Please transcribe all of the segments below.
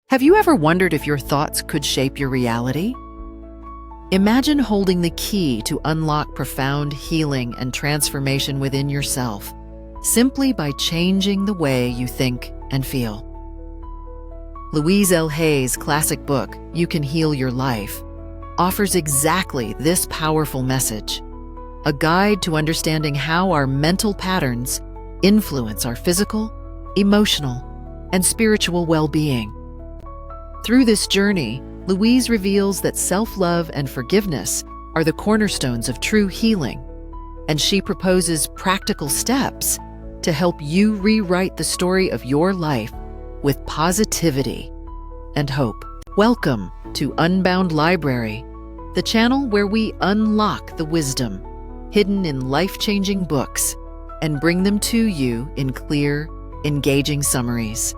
Have you ever wondered if your thoughts could shape your reality? Imagine holding the key to unlock profound healing and transformation within yourself, simply by changing the way you think and feel. Louise El Haye's classic book, You Can Heal Your Life, offers exactly this powerful message, a guide to understanding how our mental patterns influence our physical, emotional, and spiritual well-being. Through this journey, Louise reveals that self-love and forgiveness are the cornerstones of true healing, and she proposes practical steps to help you rewrite the story of your life with positivity and hope. Welcome to Unbound Library, the channel where we unlock the wisdom hidden in life-changing books and bring them to you in clear, engaging summaries.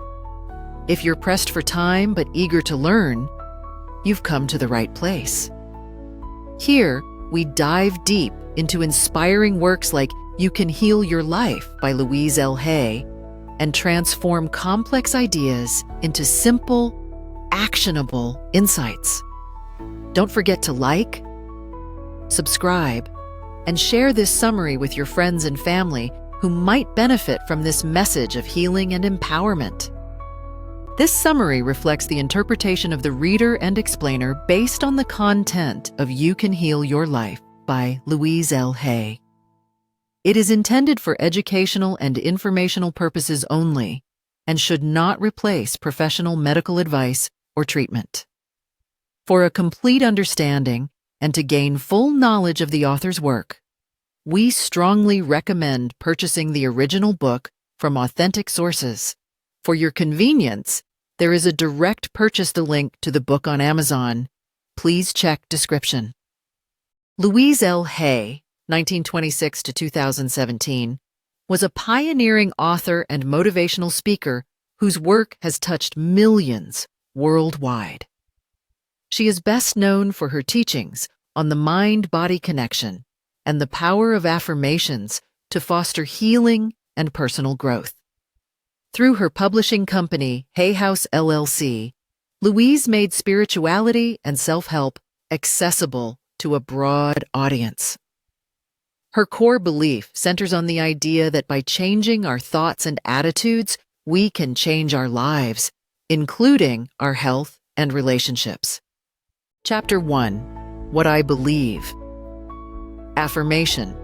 If you're pressed for time but eager to learn, you've come to the right place. Here, we dive deep into inspiring works like You Can Heal Your Life by Louise El Haye and transform complex ideas into simple, actionable insights. Don't forget to like, subscribe, and share this summary with your friends and family who might benefit from this message of healing and empowerment. This summary reflects the interpretation of the reader and explainer based on the content of You Can Heal Your Life by Louise El Haye. It is intended for educational and informational purposes only and should not replace professional medical advice or treatment. For a complete understanding and to gain full knowledge of the author's work, we strongly recommend purchasing the original book from authentic sources. For your convenience, there is a direct purchase link to the book on Amazon. Please check description. Louise El Haye, 1926 to 2017, was a pioneering author and motivational speaker whose work has touched millions worldwide. She is best known for her teachings on the mind-body connection and the power of affirmations to foster healing and personal growth. Through her publishing company, Hay House LLC, Louise made spirituality and self-help accessible to a broad audience. Her core belief centers on the idea that by changing our thoughts and attitudes, we can change our lives, including our health and relationships. Chapter 1: What I Believe. Affirmation.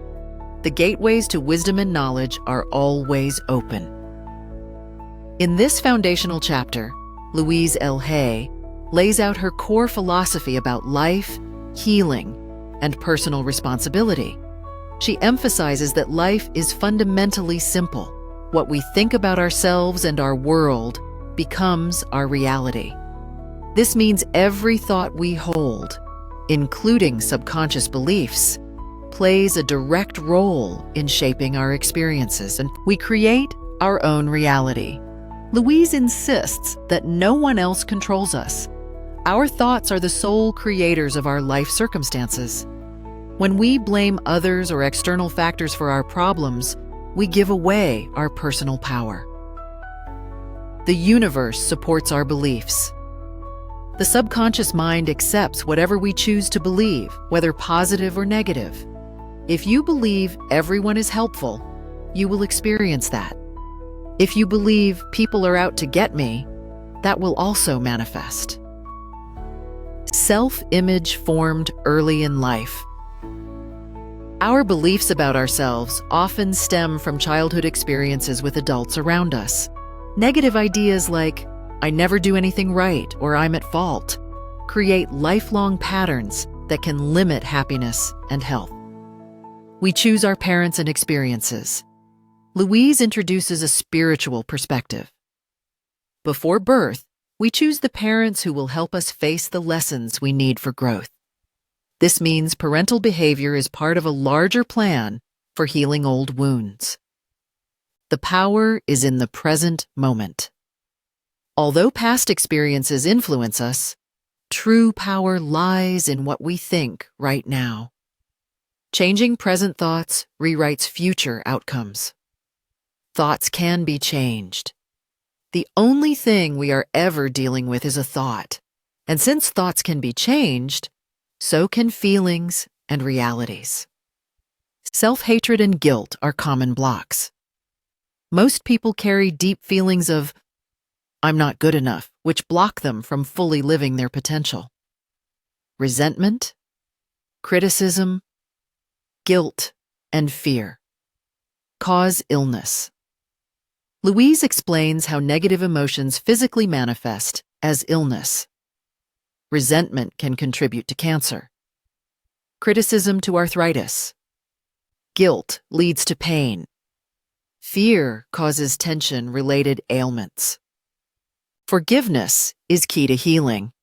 The gateways to wisdom and knowledge are always open. In this foundational chapter, Louise El Haye lays out her core philosophy about life, healing, and personal responsibility. She emphasizes that life is fundamentally simple. What we think about ourselves and our world becomes our reality. This means every thought we hold, including subconscious beliefs, plays a direct role in shaping our experiences, and we create our own reality. Louise insists that no one else controls us. Our thoughts are the sole creators of our life circumstances. When we blame others or external factors for our problems, we give away our personal power. The universe supports our beliefs. The subconscious mind accepts whatever we choose to believe, whether positive or negative. If you believe everyone is helpful, you will experience that. If you believe people are out to get me, that will also manifest. Self-image formed early in life. Our beliefs about ourselves often stem from childhood experiences with adults around us. Negative ideas like, I never do anything right or I'm at fault, create lifelong patterns that can limit happiness and health. We choose our parents and experiences. Louise introduces a spiritual perspective. Before birth, we choose the parents who will help us face the lessons we need for growth. This means parental behavior is part of a larger plan for healing old wounds. The power is in the present moment. Although past experiences influence us, true power lies in what we think right now. Changing present thoughts rewrites future outcomes. Thoughts can be changed. The only thing we are ever dealing with is a thought. And since thoughts can be changed, so can feelings and realities. Self-hatred and guilt are common blocks. Most people carry deep feelings of, "I'm not good enough," which block them from fully living their potential. Resentment, criticism, guilt, and fear cause illness. Louise explains how negative emotions physically manifest as illness. Resentment can contribute to cancer. Criticism to arthritis. Guilt leads to pain. Fear causes tension-related ailments. Forgiveness is key to healing.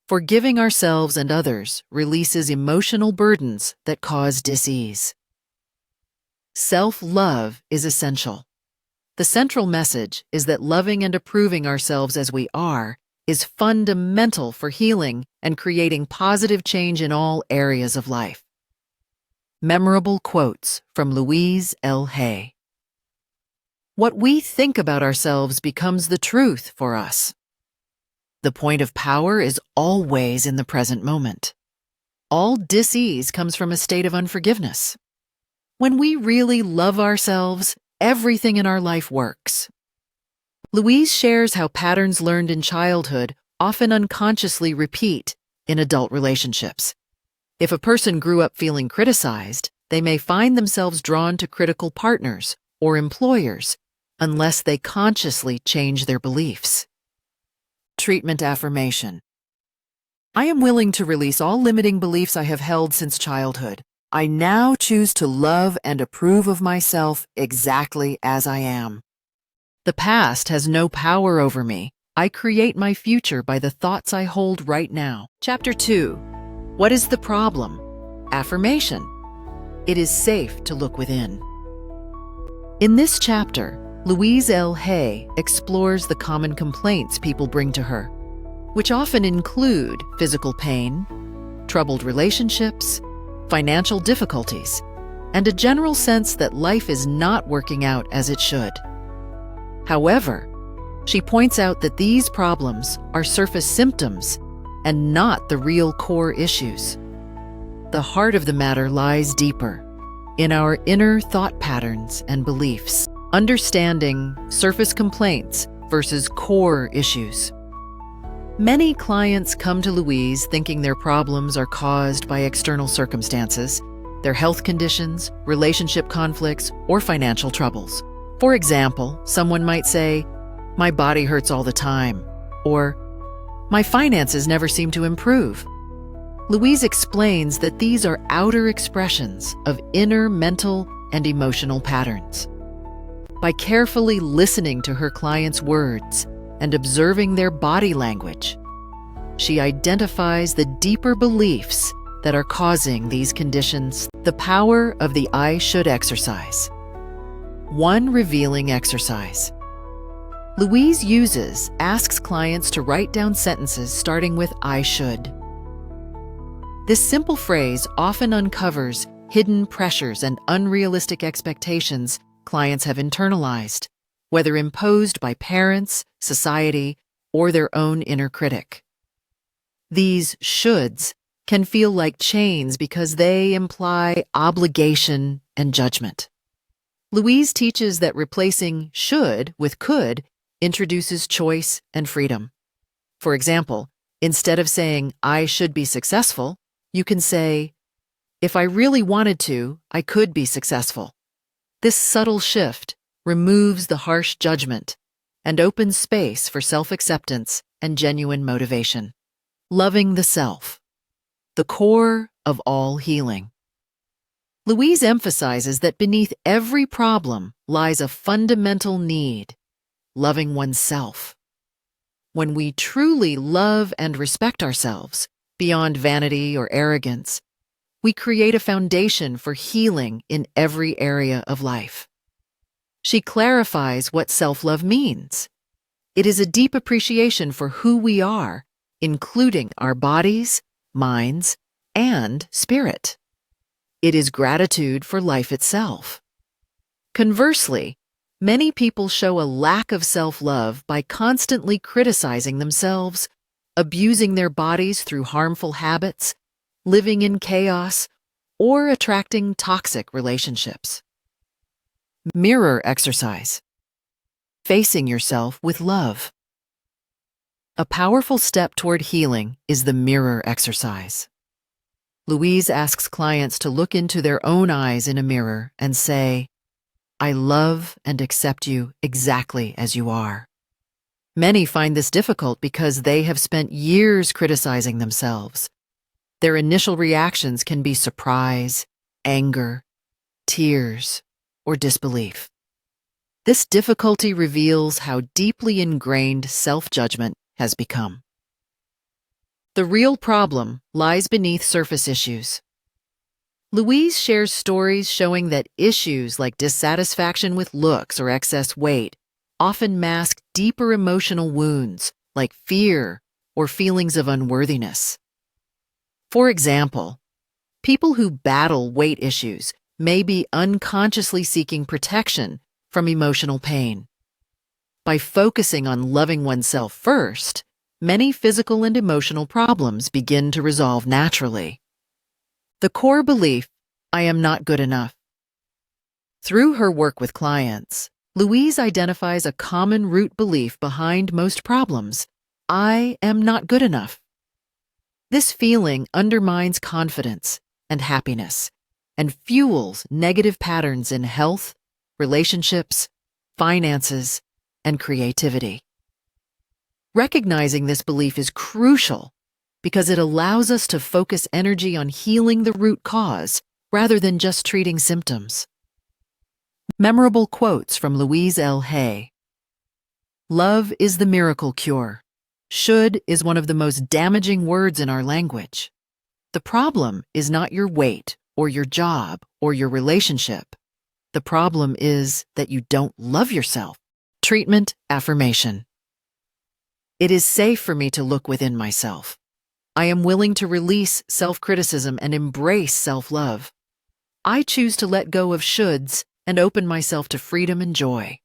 Forgiving ourselves and others releases emotional burdens that cause dis-ease. Self-love is essential. The central message is that loving and approving ourselves as we are is fundamental for healing and creating positive change in all areas of life. Memorable quotes from Louise El Haye. What we think about ourselves becomes the truth for us. The point of power is always in the present moment. All dis-ease comes from a state of unforgiveness. When we really love ourselves, everything in our life works. Louise shares how patterns learned in childhood often unconsciously repeat in adult relationships. If a person grew up feeling criticized, they may find themselves drawn to critical partners or employers unless they consciously change their beliefs. Treatment affirmation. I am willing to release all limiting beliefs I have held since childhood. I now choose to love and approve of myself exactly as I am. The past has no power over me. I create my future by the thoughts I hold right now. Chapter 2. What is the problem? Affirmation. It is safe to look within. In this chapter, Louise El Haye explores the common complaints people bring to her, which often include physical pain, troubled relationships, financial difficulties, and a general sense that life is not working out as it should. However, she points out that these problems are surface symptoms and not the real core issues. The heart of the matter lies deeper, in our inner thought patterns and beliefs. Understanding surface complaints versus core issues. Many clients come to Louise thinking their problems are caused by external circumstances, their health conditions, relationship conflicts, or financial troubles. For example, someone might say, "My body hurts all the time," or "My finances never seem to improve." Louise explains that these are outer expressions of inner mental and emotional patterns. By carefully listening to her clients' words and observing their body language, she identifies the deeper beliefs that are causing these conditions. The power of the I should exercise. One revealing exercise. Louise asks clients to write down sentences starting with I should. This simple phrase often uncovers hidden pressures and unrealistic expectations clients have internalized, whether imposed by parents, society, or their own inner critic. These shoulds can feel like chains because they imply obligation and judgment. Louise teaches that replacing should with could introduces choice and freedom. For example, instead of saying, "I should be successful," you can say, "If I really wanted to, I could be successful." This subtle shift removes the harsh judgment and opens space for self-acceptance and genuine motivation. Loving the self, the core of all healing. Louise emphasizes that beneath every problem lies a fundamental need, loving oneself. When we truly love and respect ourselves, beyond vanity or arrogance, we create a foundation for healing in every area of life. She clarifies what self-love means. It is a deep appreciation for who we are, including our bodies, minds, and spirit. It is gratitude for life itself. Conversely, Many people show a lack of self-love by constantly criticizing themselves, abusing their bodies through harmful habits, living in chaos, or attracting toxic relationships. Mirror exercise. Facing yourself with love. A powerful step toward healing is the mirror exercise. Louise asks clients to look into their own eyes in a mirror and say, "I love and accept you exactly as you are." Many find this difficult because they have spent years criticizing themselves. Their initial reactions can be surprise, anger, tears, or disbelief. This difficulty reveals how deeply ingrained self-judgment has become. The real problem lies beneath surface issues. Louise shares stories showing that issues like dissatisfaction with looks or excess weight often mask deeper emotional wounds like fear or feelings of unworthiness. For example, people who battle weight issues may be unconsciously seeking protection from emotional pain. By focusing on loving oneself first, many physical and emotional problems begin to resolve naturally. The core belief, "I am not good enough." Through her work with clients, Louise identifies a common root belief behind most problems: I am not good enough. This feeling undermines confidence and happiness and fuels negative patterns in health, relationships, finances, and creativity. Recognizing this belief is crucial because it allows us to focus energy on healing the root cause rather than just treating symptoms. Memorable quotes from Louise El Haye. "Love is the miracle cure. Should is one of the most damaging words in our language. The problem is not your weight or your job or your relationship. The problem is that you don't love yourself." Treatment Affirmation. It is safe for me to look within myself. I am willing to release self-criticism and embrace self-love. I choose to let go of shoulds and open myself to freedom and joy.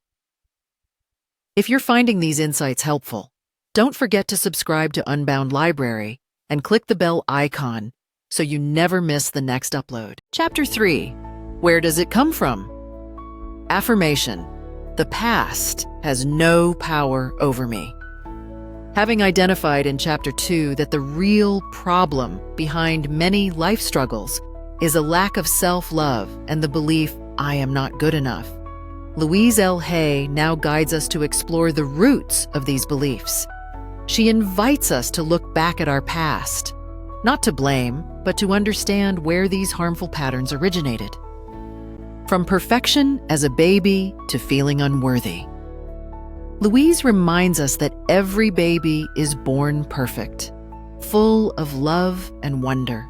If you're finding these insights helpful, don't forget to subscribe to Unbound Library and click the bell icon so you never miss the next upload. Chapter 3. Where does it come from? Affirmation. The past has no power over me. Having identified in Chapter 2 that the real problem behind many life struggles is a lack of self-love and the belief, "I am not good enough," Louise El Haye now guides us to explore the roots of these beliefs. She invites us to look back at our past, not to blame, but to understand where these harmful patterns originated. From perfection as a baby to feeling unworthy, Louise reminds us that every baby is born perfect, full of love and wonder.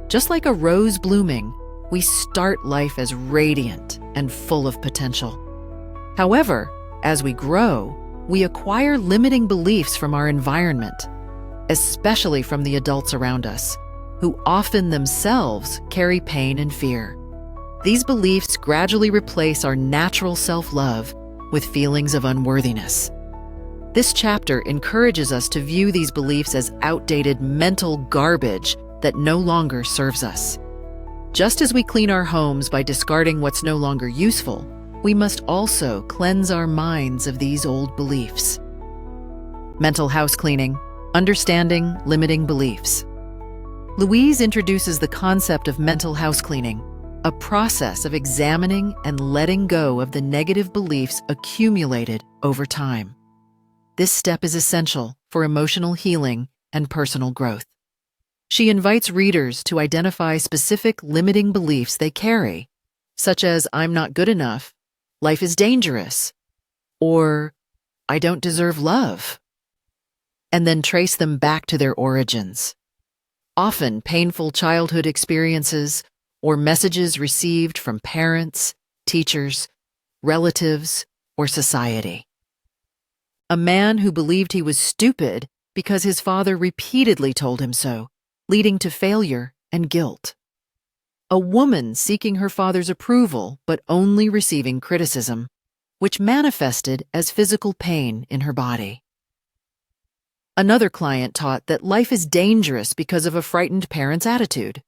Just like a rose blooming, we start life as radiant and full of potential. However, as we grow, we acquire limiting beliefs from our environment, especially from the adults around us, who often themselves carry pain and fear. These beliefs gradually replace our natural self-love with feelings of unworthiness. This chapter encourages us to view these beliefs as outdated mental garbage that no longer serves us. Just as we clean our homes by discarding what's no longer useful, we must also cleanse our minds of these old beliefs. Mental house cleaning, understanding limiting beliefs. Louise introduces the concept of mental house cleaning, a process of examining and letting go of the negative beliefs accumulated over time. This step is essential for emotional healing and personal growth. She invites readers to identify specific limiting beliefs they carry, such as "I'm not good enough," "life is dangerous," or "I don't deserve love," and then trace them back to their origins. Often painful childhood experiences or messages received from parents, teachers, relatives, or society. A man who believed he was stupid because his father repeatedly told him so, leading to failure and guilt. A woman seeking her father's approval but only receiving criticism, which manifested as physical pain in her body. Another client taught that life is dangerous because of a frightened parent's attitude.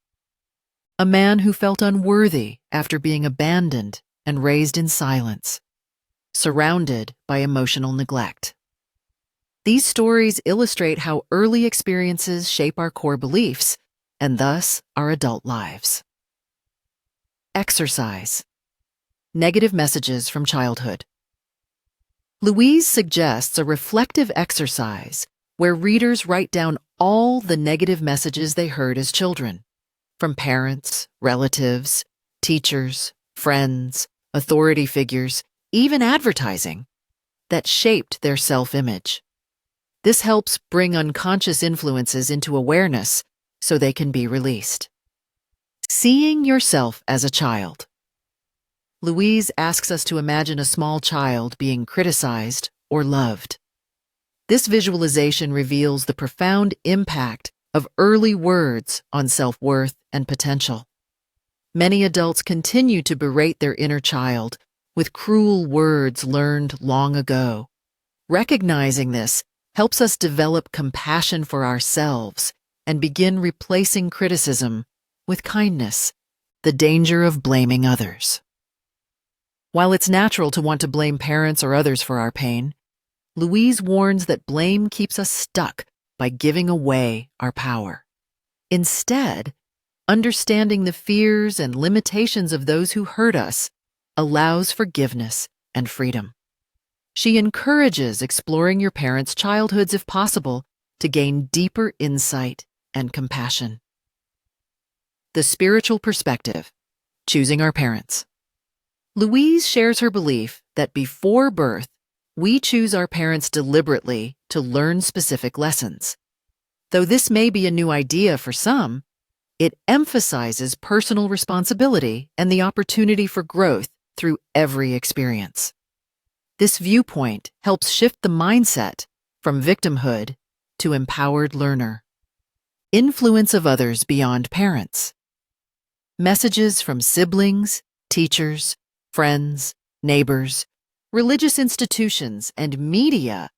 A man who felt unworthy after being abandoned and raised in silence, surrounded by emotional neglect. These stories illustrate how early experiences shape our core beliefs and thus our adult lives. Exercise. Negative messages from childhood. Louise suggests a reflective exercise where readers write down all the negative messages they heard as children, from parents, relatives, teachers, friends, authority figures, even advertising, that shaped their self-image. This helps bring unconscious influences into awareness so they can be released. Seeing yourself as a child. Louise asks us to imagine a small child being criticized or loved. This visualization reveals the profound impact of early words on self-worth and potential. Many adults continue to berate their inner child with cruel words learned long ago. Recognizing this helps us develop compassion for ourselves and begin replacing criticism with kindness, the danger of blaming others. While it's natural to want to blame parents or others for our pain, Louise warns that blame keeps us stuck by giving away our power. Instead, understanding the fears and limitations of those who hurt us allows forgiveness and freedom. She encourages exploring your parents' childhoods if possible to gain deeper insight and compassion. The spiritual perspective, choosing our parents. Louise shares her belief that before birth, we choose our parents deliberately to learn specific lessons. Though this may be a new idea for some, it emphasizes personal responsibility and the opportunity for growth through every experience. This viewpoint helps shift the mindset from victimhood to empowered learner. Influence of others beyond parents. Messages from siblings, teachers, friends, neighbors, religious institutions, and media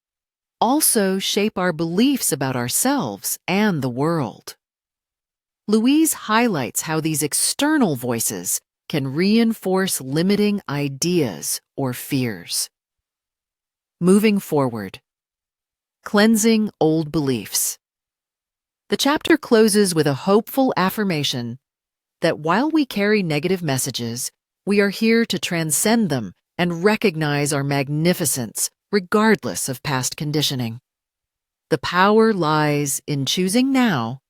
also shape our beliefs about ourselves and the world. Louise highlights how these external voices can reinforce limiting ideas or fears. Moving forward. Cleansing old beliefs. The chapter closes with a hopeful affirmation that while we carry negative messages, we are here to transcend them and recognize our magnificence regardless of past conditioning. The power lies in choosing now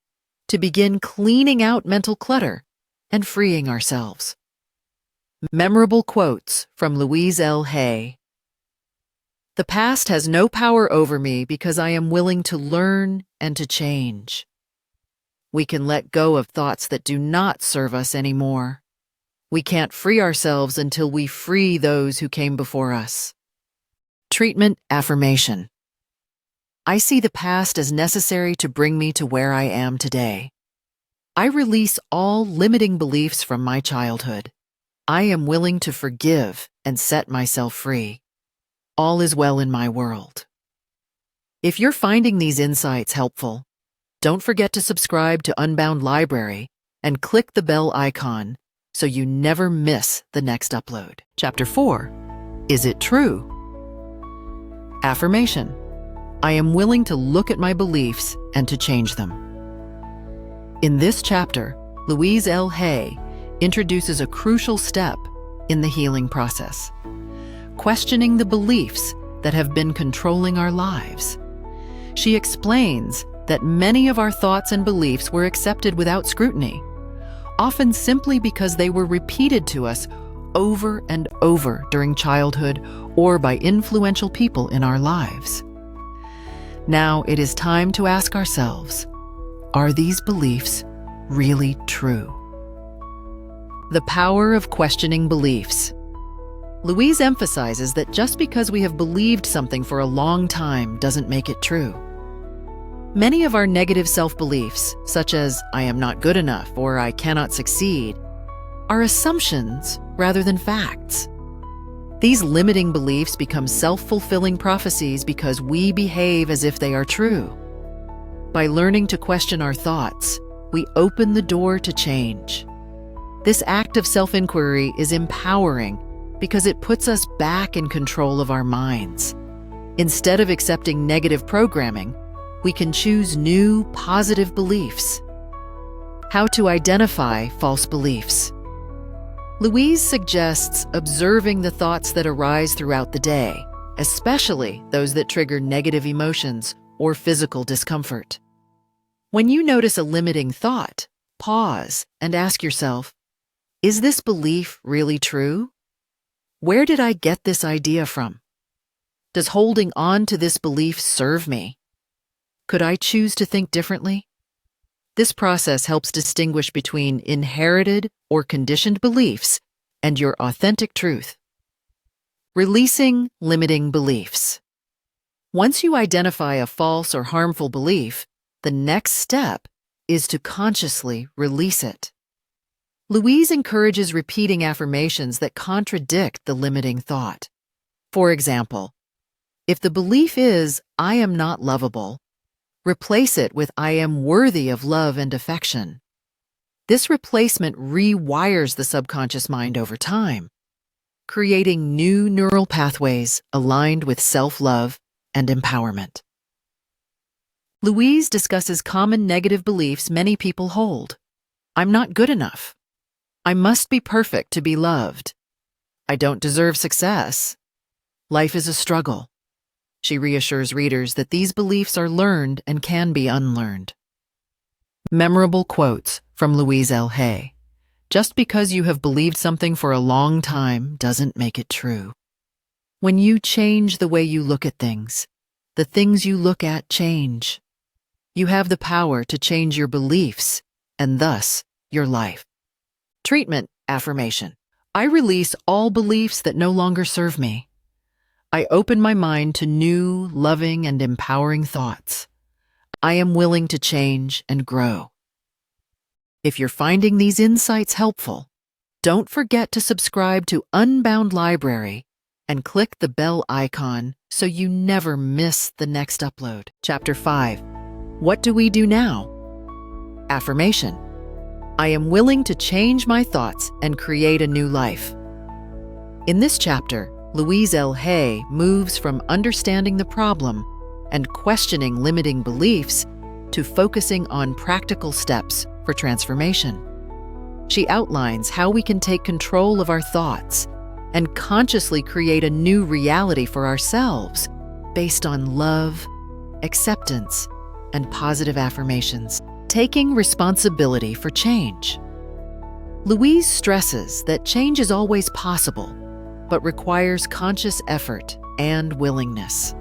to begin cleaning out mental clutter and freeing ourselves. Memorable quotes from Louise El Haye. The past has no power over me because I am willing to learn and to change. We can let go of thoughts that do not serve us anymore. We can't free ourselves until we free those who came before us. Treatment affirmation. I see the past as necessary to bring me to where I am today. I release all limiting beliefs from my childhood. I am willing to forgive and set myself free. All is well in my world. If you're finding these insights helpful, don't forget to subscribe to Unbound Library and click the bell icon so you never miss the next upload. Chapter 4. Is it true? Affirmation. I am willing to look at my beliefs and to change them. In this chapter, Louise El Haye introduces a crucial step in the healing process: questioning the beliefs that have been controlling our lives. She explains that many of our thoughts and beliefs were accepted without scrutiny, often simply because they were repeated to us over and over during childhood or by influential people in our lives. Now it is time to ask ourselves, are these beliefs really true? The power of questioning beliefs. Louise emphasizes that just because we have believed something for a long time doesn't make it true. Many of our negative self-beliefs, such as I am not good enough or I cannot succeed, are assumptions rather than facts. These limiting beliefs become self-fulfilling prophecies because we behave as if they are true. By learning to question our thoughts, we open the door to change. This act of self-inquiry is empowering because it puts us back in control of our minds. Instead of accepting negative programming, we can choose new, positive beliefs. How to identify false beliefs. Louise suggests observing the thoughts that arise throughout the day, especially those that trigger negative emotions or physical discomfort. When you notice a limiting thought, pause and ask yourself, is this belief really true? Where did I get this idea from? Does holding on to this belief serve me? Could I choose to think differently? This process helps distinguish between inherited or conditioned beliefs and your authentic truth. Releasing limiting beliefs. Once you identify a false or harmful belief, the next step is to consciously release it. Louise encourages repeating affirmations that contradict the limiting thought. For example, if the belief is, "I am not lovable," replace it with, "I am worthy of love and affection." This replacement rewires the subconscious mind over time, creating new neural pathways aligned with self-love and empowerment. Louise discusses common negative beliefs many people hold. I'm not good enough. I must be perfect to be loved. I don't deserve success. Life is a struggle. She reassures readers that these beliefs are learned and can be unlearned. Memorable quotes from Louise El Haye. Just because you have believed something for a long time doesn't make it true. When you change the way you look at things, the things you look at change. You have the power to change your beliefs and thus your life. Treatment affirmation. I release all beliefs that no longer serve me. I open my mind to new, loving, and empowering thoughts. I am willing to change and grow. If you're finding these insights helpful, don't forget to subscribe to Unbound Library and click the bell icon so you never miss the next upload. Chapter 5. What do we do now? Affirmation. I am willing to change my thoughts and create a new life. In this chapter, Louise El Haye moves from understanding the problem and questioning limiting beliefs to focusing on practical steps for transformation. She outlines how we can take control of our thoughts and consciously create a new reality for ourselves based on love, acceptance, and positive affirmations. Taking responsibility for change. Louise stresses that change is always possible, but requires conscious effort and willingness.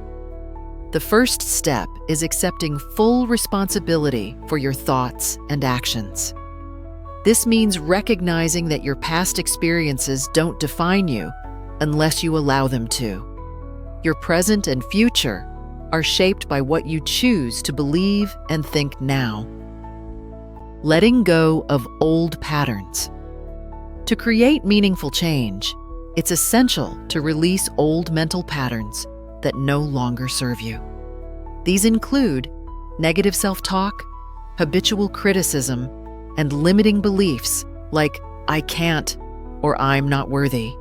The first step is accepting full responsibility for your thoughts and actions. This means recognizing that your past experiences don't define you unless you allow them to. Your present and future are shaped by what you choose to believe and think now. Letting go of old patterns. To create meaningful change, it's essential to release old mental patterns that no longer serve you. These include negative self-talk, habitual criticism, and limiting beliefs like "I can't" or "I'm not worthy."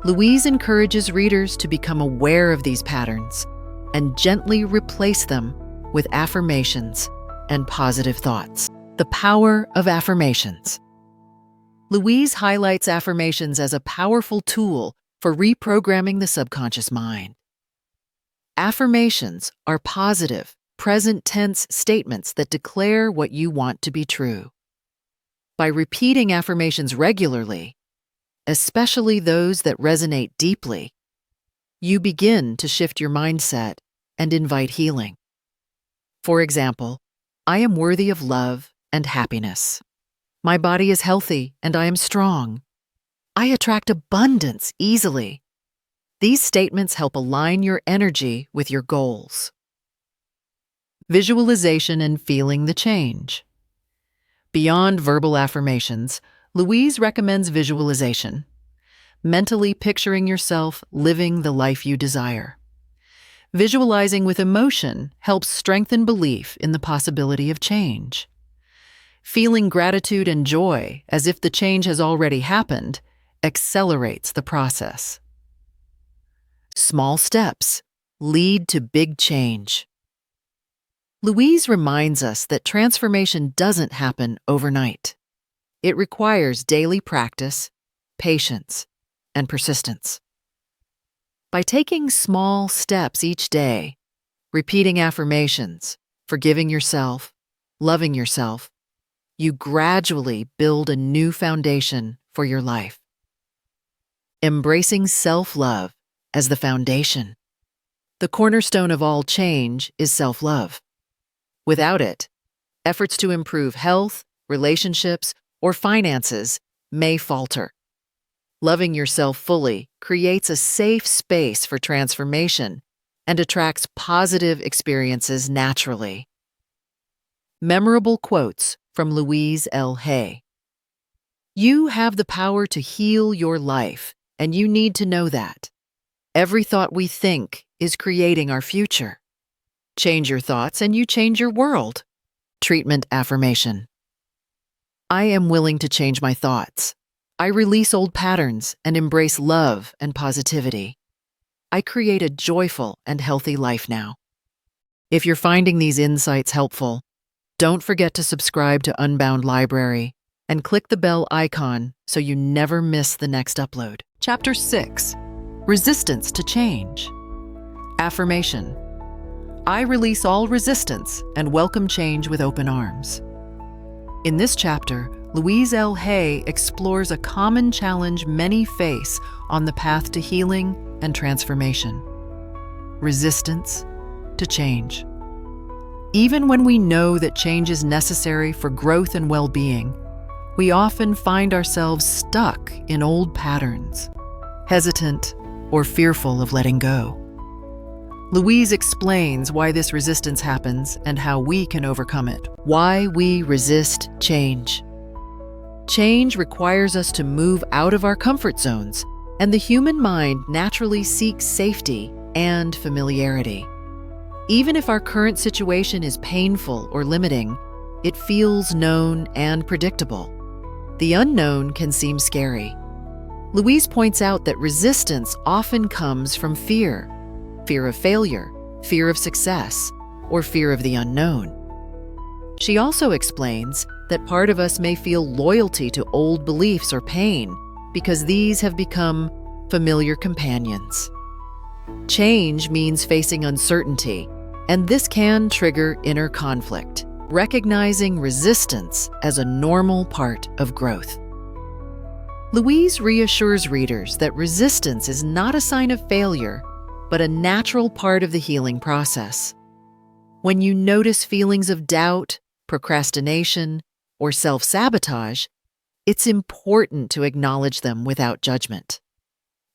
Louise encourages readers to become aware of these patterns and gently replace them with affirmations and positive thoughts. The power of affirmations. Louise highlights affirmations as a powerful tool for reprogramming the subconscious mind. Affirmations are positive, present tense statements that declare what you want to be true. By repeating affirmations regularly, especially those that resonate deeply, you begin to shift your mindset and invite healing. For example, I am worthy of love and happiness. My body is healthy and I am strong. I attract abundance easily. These statements help align your energy with your goals. Visualization and feeling the change. Beyond verbal affirmations, Louise recommends visualization. mentally picturing yourself living the life you desire. Visualizing with emotion helps strengthen belief in the possibility of change. Feeling gratitude and joy as if the change has already happened accelerates the process. Small steps lead to big change. Louise reminds us that transformation doesn't happen overnight. It requires daily practice, patience, and persistence. By taking small steps each day, repeating affirmations, forgiving yourself, loving yourself, you gradually build a new foundation for your life. Embracing self-love as the foundation. The cornerstone of all change is self-love. Without it, efforts to improve health, relationships, or finances may falter. Loving yourself fully creates a safe space for transformation and attracts positive experiences naturally. Memorable quotes from Louise El Haye. You have the power to heal your life, and you need to know that. Every thought we think is creating our future. Change your thoughts and you change your world. Treatment affirmation. I am willing to change my thoughts. I release old patterns and embrace love and positivity. I create a joyful and healthy life now. If you're finding these insights helpful, don't forget to subscribe to Unbound Library and click the bell icon so you never miss the next upload. Chapter 6. Resistance to Change. Affirmation. I release all resistance and welcome change with open arms. In this chapter, Louise El Haye explores a common challenge many face on the path to healing and transformation: resistance to change. Even when we know that change is necessary for growth and well-being, we often find ourselves stuck in old patterns, hesitant or fearful of letting go. Louise explains why this resistance happens and how we can overcome it. Why we resist change. Change requires us to move out of our comfort zones, and the human mind naturally seeks safety and familiarity. Even if our current situation is painful or limiting, it feels known and predictable. The unknown can seem scary. Louise points out that resistance often comes from fear of failure, fear of success, or fear of the unknown. She also explains that part of us may feel loyalty to old beliefs or pain because these have become familiar companions. Change means facing uncertainty, and this can trigger inner conflict, recognizing resistance as a normal part of growth. Louise reassures readers that resistance is not a sign of failure, but a natural part of the healing process. When you notice feelings of doubt, procrastination, or self-sabotage, it's important to acknowledge them without judgment.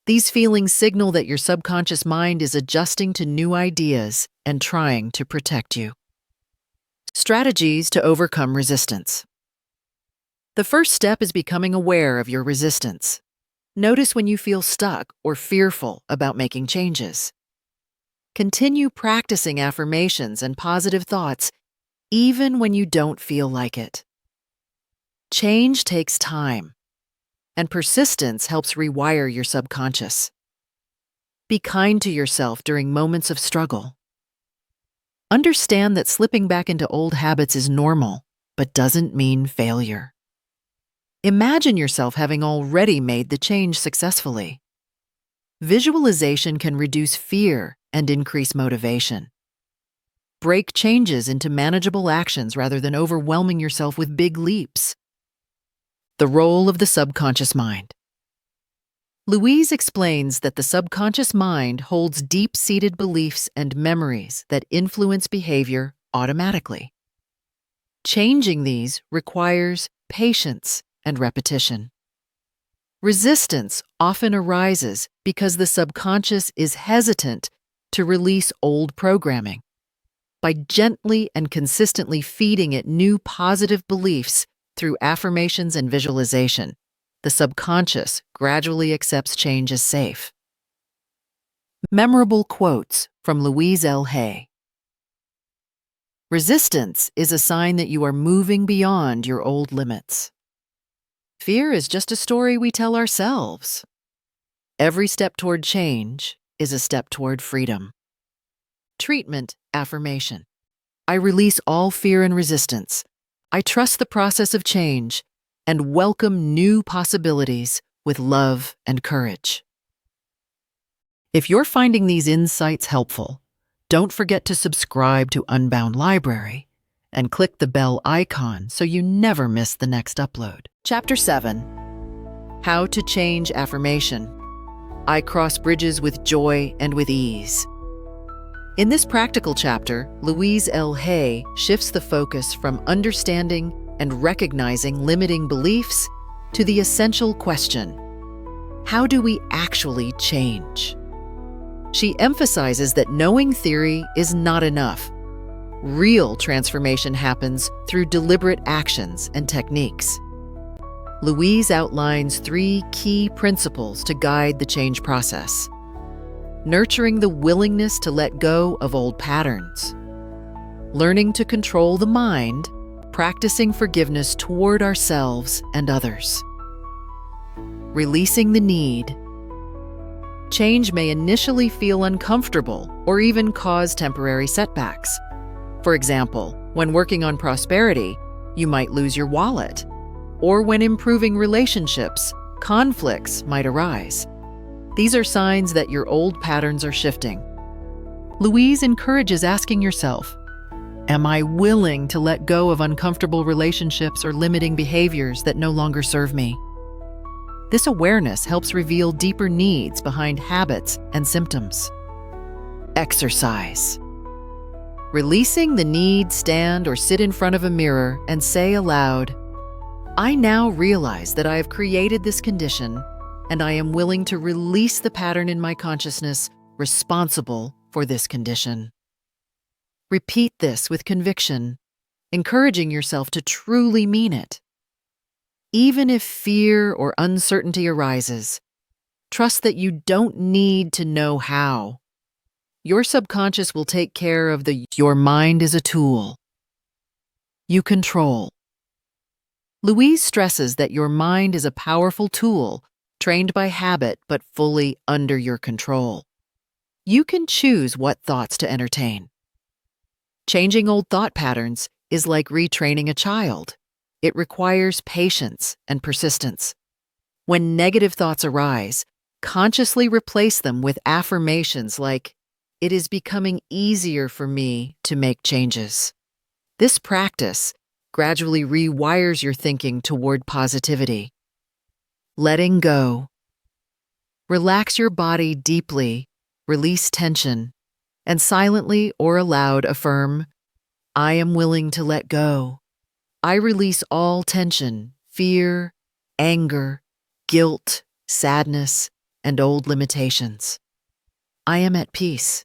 These feelings signal that your subconscious mind is adjusting to new ideas and trying to protect you. Strategies to overcome resistance. The first step is becoming aware of your resistance. Notice when you feel stuck or fearful about making changes. Continue practicing affirmations and positive thoughts, even when you don't feel like it. Change takes time, and persistence helps rewire your subconscious. Be kind to yourself during moments of struggle. Understand that slipping back into old habits is normal, but doesn't mean failure. Imagine yourself having already made the change successfully. Visualization can reduce fear and increase motivation. Break changes into manageable actions rather than overwhelming yourself with big leaps. The role of the subconscious mind. Louise explains that the subconscious mind holds deep-seated beliefs and memories that influence behavior automatically. Changing these requires patience and repetition. Resistance often arises because the subconscious is hesitant to release old programming. By gently and consistently feeding it new positive beliefs through affirmations and visualization, the subconscious gradually accepts change as safe. Memorable quotes from Louise El Haye. Resistance is a sign that you are moving beyond your old limits. Fear is just a story we tell ourselves. Every step toward change is a step toward freedom. Treatment affirmation. I release all fear and resistance. I trust the process of change and welcome new possibilities with love and courage. If you're finding these insights helpful, don't forget to subscribe to Unbound Library and click the bell icon so you never miss the next upload. Chapter 7. How to Change Affirmation. I cross bridges with joy and with ease. In this practical chapter, Louise El Haye shifts the focus from understanding and recognizing limiting beliefs to the essential question: how do we actually change? She emphasizes that knowing theory is not enough. Real transformation happens through deliberate actions and techniques. Louise outlines 3 key principles to guide the change process: nurturing the willingness to let go of old patterns, learning to control the mind, practicing forgiveness toward ourselves and others, releasing the need. Change may initially feel uncomfortable or even cause temporary setbacks. For example, when working on prosperity, you might lose your wallet, or when improving relationships, conflicts might arise. These are signs that your old patterns are shifting. Louise encourages asking yourself, am I willing to let go of uncomfortable relationships or limiting behaviors that no longer serve me? This awareness helps reveal deeper needs behind habits and symptoms. Exercise. Releasing the need, stand or sit in front of a mirror and say aloud, I now realize that I have created this condition and I am willing to release the pattern in my consciousness responsible for this condition. Repeat this with conviction, encouraging yourself to truly mean it. Even if fear or uncertainty arises, trust that you don't need to know how. Your subconscious will take care of your mind is a tool you control. Louise stresses that your mind is a powerful tool, trained by habit but fully under your control. You can choose what thoughts to entertain. Changing old thought patterns is like retraining a child. It requires patience and persistence. When negative thoughts arise, consciously replace them with affirmations like, it is becoming easier for me to make changes. This practice gradually rewires your thinking toward positivity. Letting go. Relax your body deeply, release tension, and silently or aloud affirm, I am willing to let go. I release all tension, fear, anger, guilt, sadness, and old limitations. I am at peace.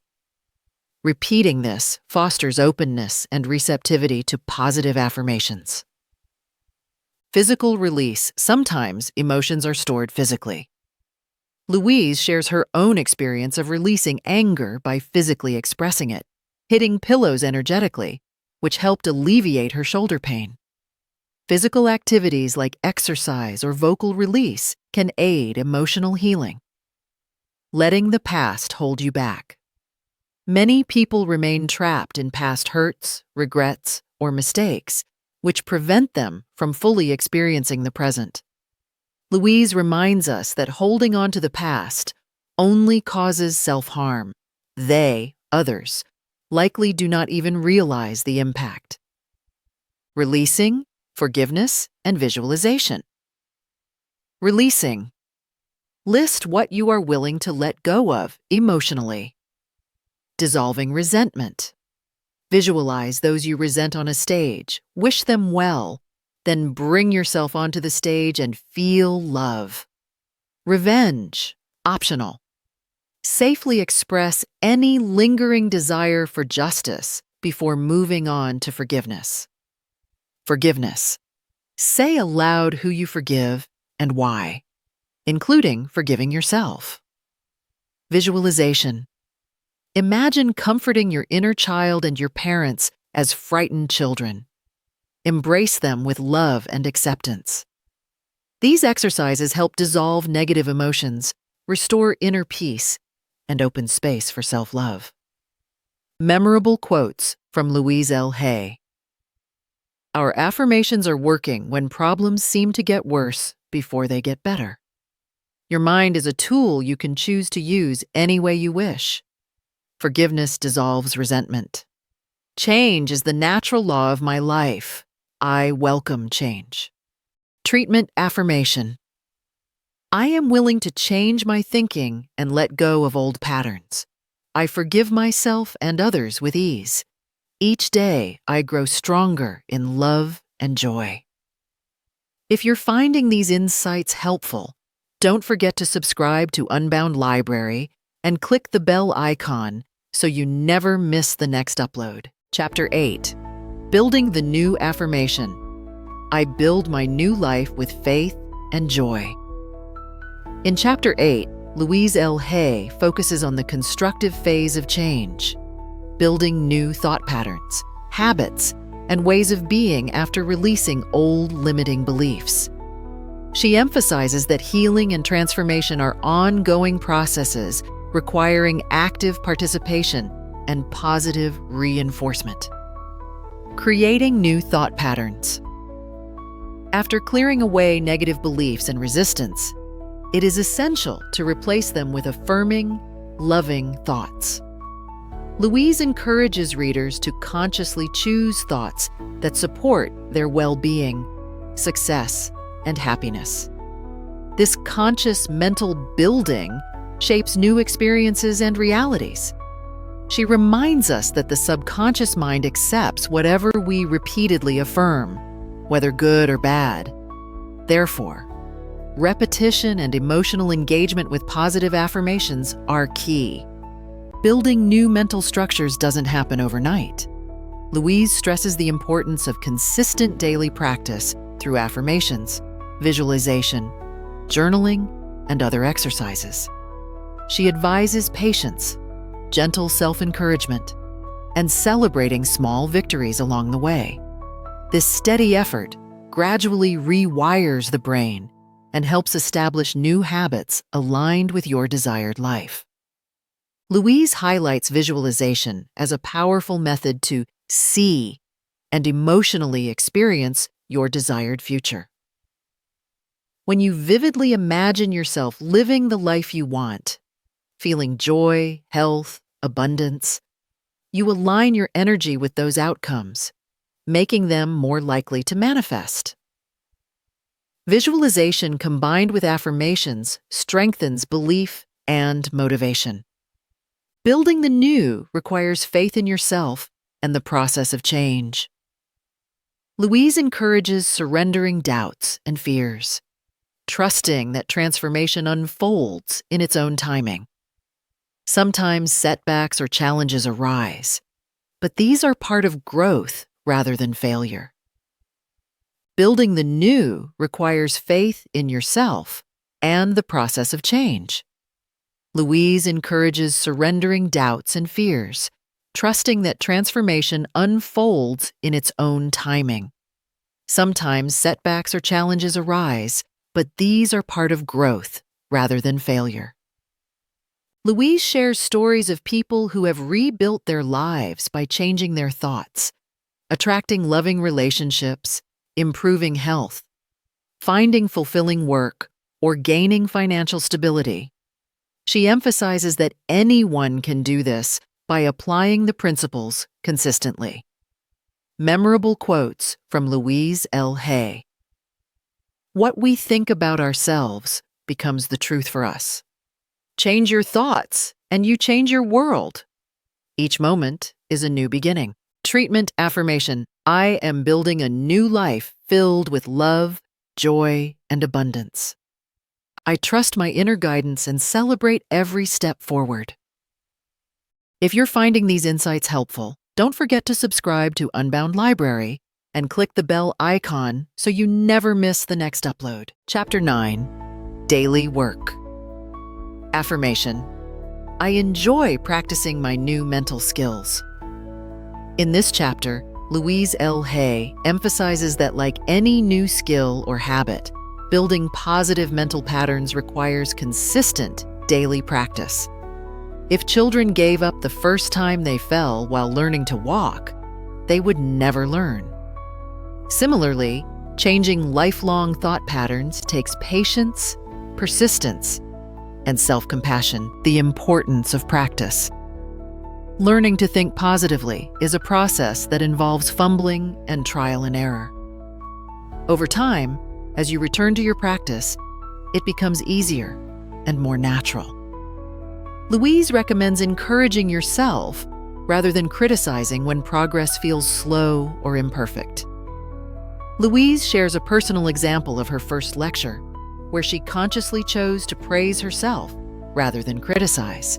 Repeating this fosters openness and receptivity to positive affirmations. Physical release. Sometimes emotions are stored physically. Louise shares her own experience of releasing anger by physically expressing it, hitting pillows energetically, which helped alleviate her shoulder pain. Physical activities like exercise or vocal release can aid emotional healing. Letting the past hold you back. Many people remain trapped in past hurts, regrets, or mistakes, which prevent them from fully experiencing the present. Louise reminds us that holding on to the past only causes self-harm. They, others, likely do not even realize the impact. Releasing, forgiveness, and visualization. Releasing. List what you are willing to let go of emotionally. Dissolving resentment. Visualize those you resent on a stage, wish them well, then bring yourself onto the stage and feel love. Revenge. Optional. Safely express any lingering desire for justice before moving on to forgiveness. Forgiveness. Say aloud who you forgive and why, including forgiving yourself. Visualization. Imagine comforting your inner child and your parents as frightened children. Embrace them with love and acceptance. These exercises help dissolve negative emotions, restore inner peace, and open space for self-love. Memorable quotes from Louise El Haye. Our affirmations are working when problems seem to get worse before they get better. Your mind is a tool you can choose to use any way you wish. Forgiveness dissolves resentment. Change is the natural law of my life. I welcome change. Treatment affirmation. I am willing to change my thinking and let go of old patterns. I forgive myself and others with ease. Each day, I grow stronger in love and joy. If you're finding these insights helpful, don't forget to subscribe to Unbound Library and click the bell icon so you never miss the next upload. Chapter 8. Building the New Affirmation. I build my new life with faith and joy. In Chapter 8, Louise El Haye focuses on the constructive phase of change, building new thought patterns, habits, and ways of being after releasing old limiting beliefs. She emphasizes that healing and transformation are ongoing processes requiring active participation and positive reinforcement. Creating new thought patterns. After clearing away negative beliefs and resistance, it is essential to replace them with affirming, loving thoughts. Louise encourages readers to consciously choose thoughts that support their well-being, success, and happiness. This conscious mental building shapes new experiences and realities. She reminds us that the subconscious mind accepts whatever we repeatedly affirm, whether good or bad. Therefore, repetition and emotional engagement with positive affirmations are key. Building new mental structures doesn't happen overnight. Louise stresses the importance of consistent daily practice through affirmations, visualization, journaling, and other exercises. She advises patience, gentle self-encouragement, and celebrating small victories along the way. This steady effort gradually rewires the brain and helps establish new habits aligned with your desired life. Louise highlights visualization as a powerful method to see and emotionally experience your desired future. When you vividly imagine yourself living the life you want, feeling joy, health, abundance, you align your energy with those outcomes, making them more likely to manifest. Visualization combined with affirmations strengthens belief and motivation. Building the new requires faith in yourself and the process of change. Louise encourages surrendering doubts and fears, trusting that transformation unfolds in its own timing. Sometimes setbacks or challenges arise, but these are part of growth rather than failure. Building the new requires faith in yourself and the process of change. Louise encourages surrendering doubts and fears, trusting that transformation unfolds in its own timing. Sometimes setbacks or challenges arise, but these are part of growth rather than failure. Louise shares stories of people who have rebuilt their lives by changing their thoughts, attracting loving relationships, improving health, finding fulfilling work, or gaining financial stability. She emphasizes that anyone can do this by applying the principles consistently. Memorable quotes from Louise El Haye. What we think about ourselves becomes the truth for us. Change your thoughts, and you change your world. Each moment is a new beginning. Treatment affirmation. I am building a new life filled with love, joy, and abundance. I trust my inner guidance and celebrate every step forward. If you're finding these insights helpful, don't forget to subscribe to Unbound Library and click the bell icon so you never miss the next upload. Chapter 9, Daily Work. Affirmation. I enjoy practicing my new mental skills. In this chapter, Louise El Haye emphasizes that like any new skill or habit, building positive mental patterns requires consistent daily practice. If children gave up the first time they fell while learning to walk, they would never learn. Similarly, changing lifelong thought patterns takes patience, persistence, and self-compassion, the importance of practice. Learning to think positively is a process that involves fumbling and trial and error. Over time, as you return to your practice, it becomes easier and more natural. Louise recommends encouraging yourself rather than criticizing when progress feels slow or imperfect. Louise shares a personal example of her first lecture, where she consciously chose to praise herself rather than criticize.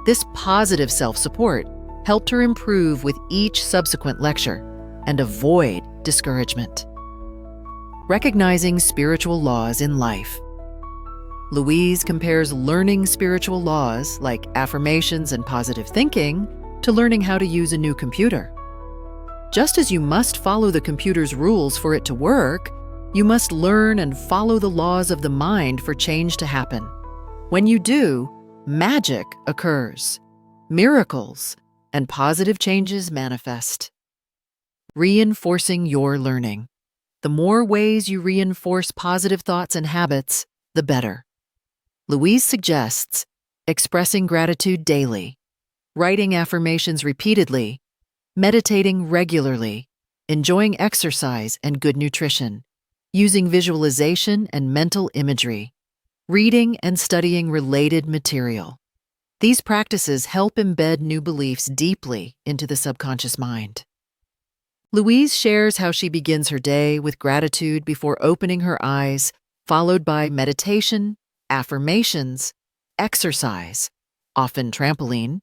This positive self-support helped her improve with each subsequent lecture and avoid discouragement. Recognizing spiritual laws in life. Louise compares learning spiritual laws like affirmations and positive thinking to learning how to use a new computer. Just as you must follow the computer's rules for it to work, you must learn and follow the laws of the mind for change to happen. When you do, magic occurs, miracles, and positive changes manifest. Reinforcing your learning. The more ways you reinforce positive thoughts and habits, the better. Louise suggests expressing gratitude daily, writing affirmations repeatedly, meditating regularly, enjoying exercise and good nutrition, using visualization and mental imagery, reading and studying related material. These practices help embed new beliefs deeply into the subconscious mind. Louise shares how she begins her day with gratitude before opening her eyes, followed by meditation, affirmations, exercise, often trampoline,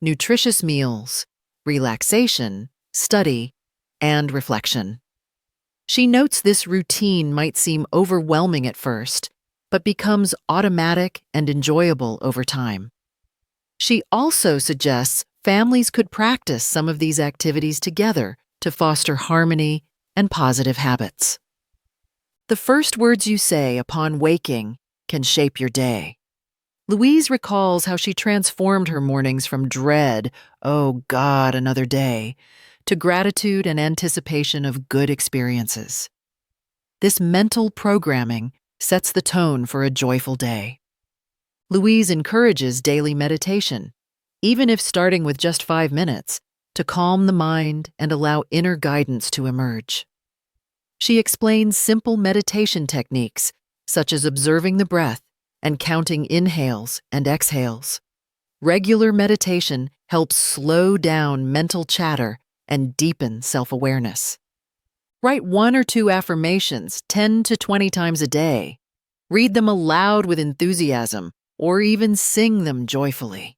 nutritious meals, relaxation, study, and reflection. She notes this routine might seem overwhelming at first, but becomes automatic and enjoyable over time. She also suggests families could practice some of these activities together to foster harmony and positive habits. The first words you say upon waking can shape your day. Louise recalls how she transformed her mornings from dread, "Oh God, another day," to gratitude and anticipation of good experiences. This mental programming sets the tone for a joyful day. Louise encourages daily meditation, even if starting with just 5 minutes, to calm the mind and allow inner guidance to emerge. She explains simple meditation techniques, such as observing the breath and counting inhales and exhales. Regular meditation helps slow down mental chatter and deepen self-awareness. Write 1 or 2 affirmations 10 to 20 times a day. Read them aloud with enthusiasm, or even sing them joyfully.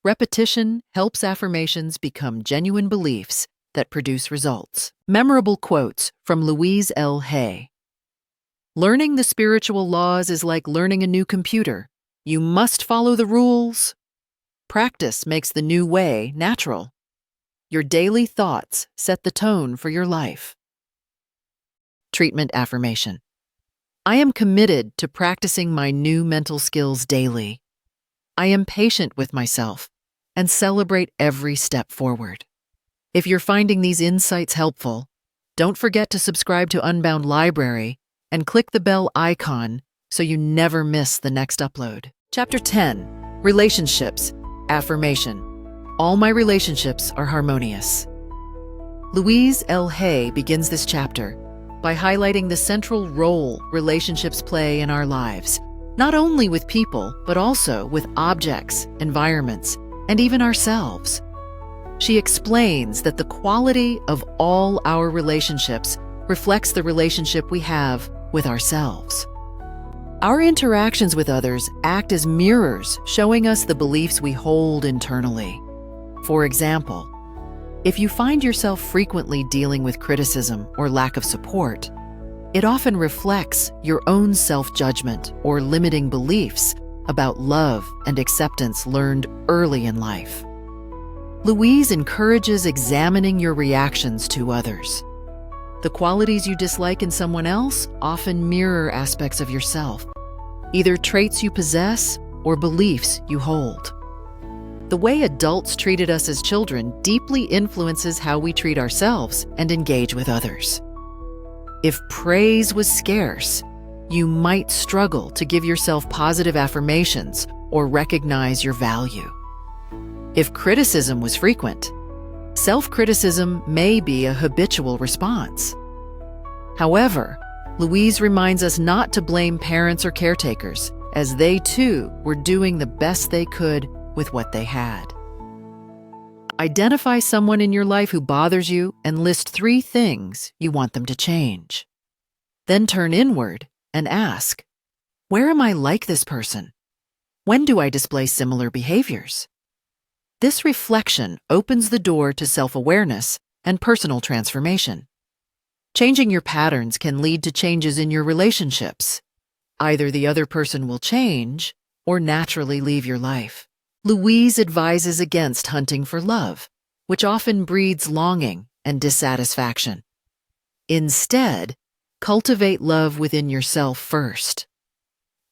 Repetition helps affirmations become genuine beliefs that produce results. Memorable quotes from Louise El Haye. Learning the spiritual laws is like learning a new computer. You must follow the rules. Practice makes the new way natural. Your daily thoughts set the tone for your life. Treatment affirmation. I am committed to practicing my new mental skills daily. I am patient with myself and celebrate every step forward. If you're finding these insights helpful, don't forget to subscribe to Unbound Library and click the bell icon so you never miss the next upload. Chapter 10, Relationships, Affirmation. All my relationships are harmonious. Louise El Haye begins this chapter by highlighting the central role relationships play in our lives, not only with people, but also with objects, environments, and even ourselves. She explains that the quality of all our relationships reflects the relationship we have with ourselves. Our interactions with others act as mirrors, showing us the beliefs we hold internally. For example, If you find yourself frequently dealing with criticism or lack of support, it often reflects your own self-judgment or limiting beliefs about love and acceptance learned early in life. Louise encourages examining your reactions to others. The qualities you dislike in someone else often mirror aspects of yourself, either traits you possess or beliefs you hold. The way adults treated us as children deeply influences how we treat ourselves and engage with others. If praise was scarce, you might struggle to give yourself positive affirmations or recognize your value. If criticism was frequent, self-criticism may be a habitual response. However, Louise reminds us not to blame parents or caretakers, as they too were doing the best they could with what they had. Identify someone in your life who bothers you and list 3 things you want them to change. Then turn inward and ask, where am I like this person? When do I display similar behaviors? This reflection opens the door to self-awareness and personal transformation. Changing your patterns can lead to changes in your relationships. Either the other person will change or naturally leave your life. Louise advises against hunting for love, which often breeds longing and dissatisfaction. Instead, cultivate love within yourself first.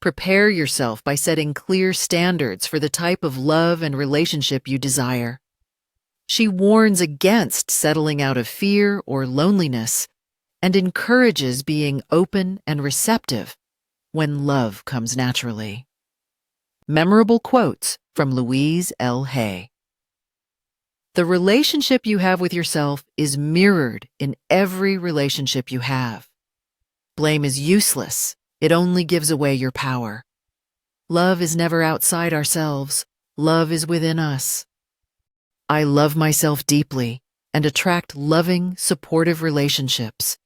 Prepare yourself by setting clear standards for the type of love and relationship you desire. She warns against settling out of fear or loneliness and encourages being open and receptive when love comes naturally. Memorable quotes from Louise El Haye. The relationship you have with yourself is mirrored in every relationship you have. Blame is useless. It only gives away your power. Love is never outside ourselves. Love is within us. I love myself deeply and attract loving, supportive relationships.